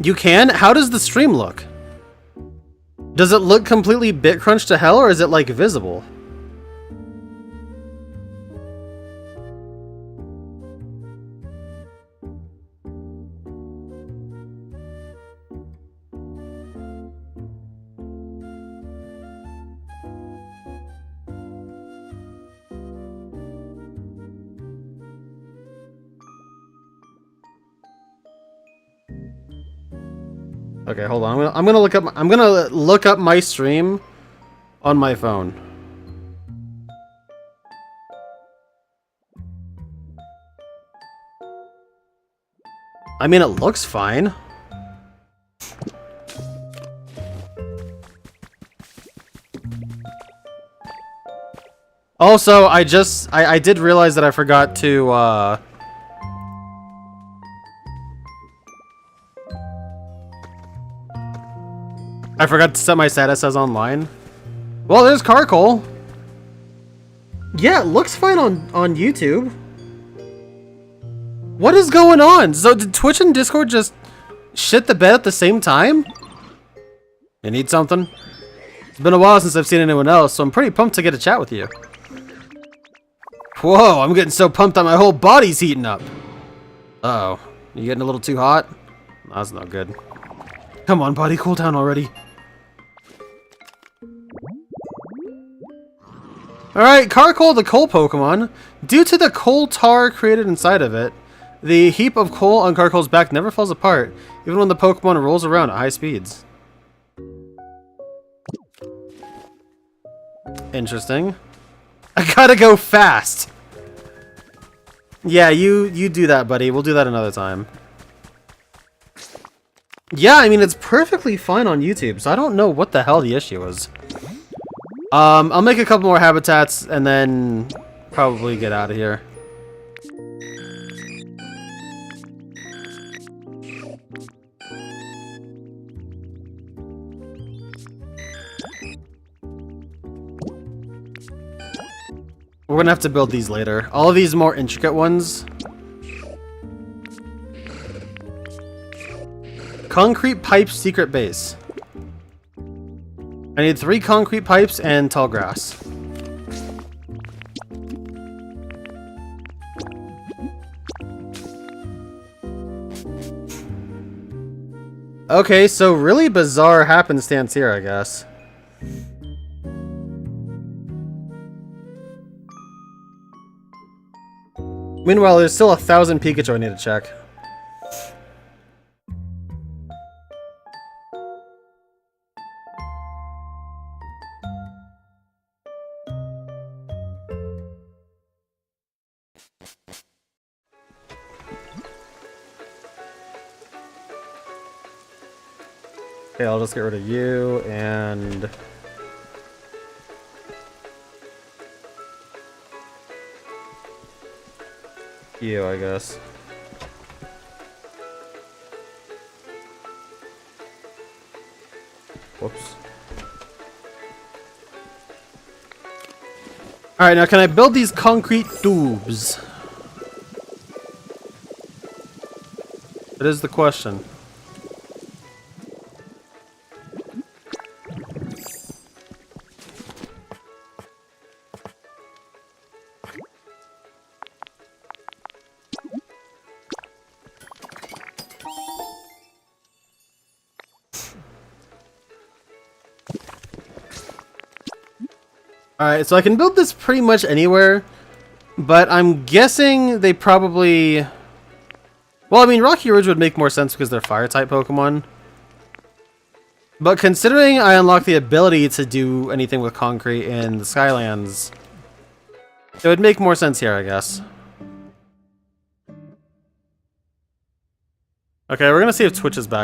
You can? How does the stream look? Does it look completely bit crunched to hell, or is it like visible? Okay, hold on. I'm gonna look up my stream on my phone. I mean, it looks fine. Also, I did realize that I forgot to, I forgot to set my status as online. Well, there's Carcoal. Yeah, it looks fine on YouTube. What is going on? So did Twitch and Discord just shit the bed at the same time? You need something? It's been a while since I've seen anyone else, so I'm pretty pumped to get a chat with you. Whoa, I'm getting so pumped that my whole body's heating up. Uh-oh. You getting a little too hot? That's not good. Come on, body, cool down already. Alright, Carcoal, the coal Pokemon. Due to the coal tar created inside of it, the heap of coal on Carcoal's back never falls apart, even when the Pokemon rolls around at high speeds. Interesting. I gotta go fast! Yeah, you do that, buddy. We'll do that another time. Yeah, I mean, it's perfectly fine on YouTube, so I don't know what the hell the issue is. I'll make a couple more habitats and then probably get out of here. We're gonna have to build these later. All of these more intricate ones. Concrete pipe secret base. I need 3 concrete pipes and tall grass. Okay, so really bizarre happenstance here, I guess. Meanwhile, there's still 1,000 Pikachu I need to check. Okay, I'll just get rid of you and... you, I guess. Whoops. Alright, now can I build these concrete tubes? That is the question. Alright, so I can build this pretty much anywhere, but I'm guessing they probably... Well, I mean, Rocky Ridge would make more sense because they're fire-type Pokemon. But considering I unlock the ability to do anything with concrete in the Skylands, it would make more sense here, I guess. Okay, we're gonna see if Twitch is back.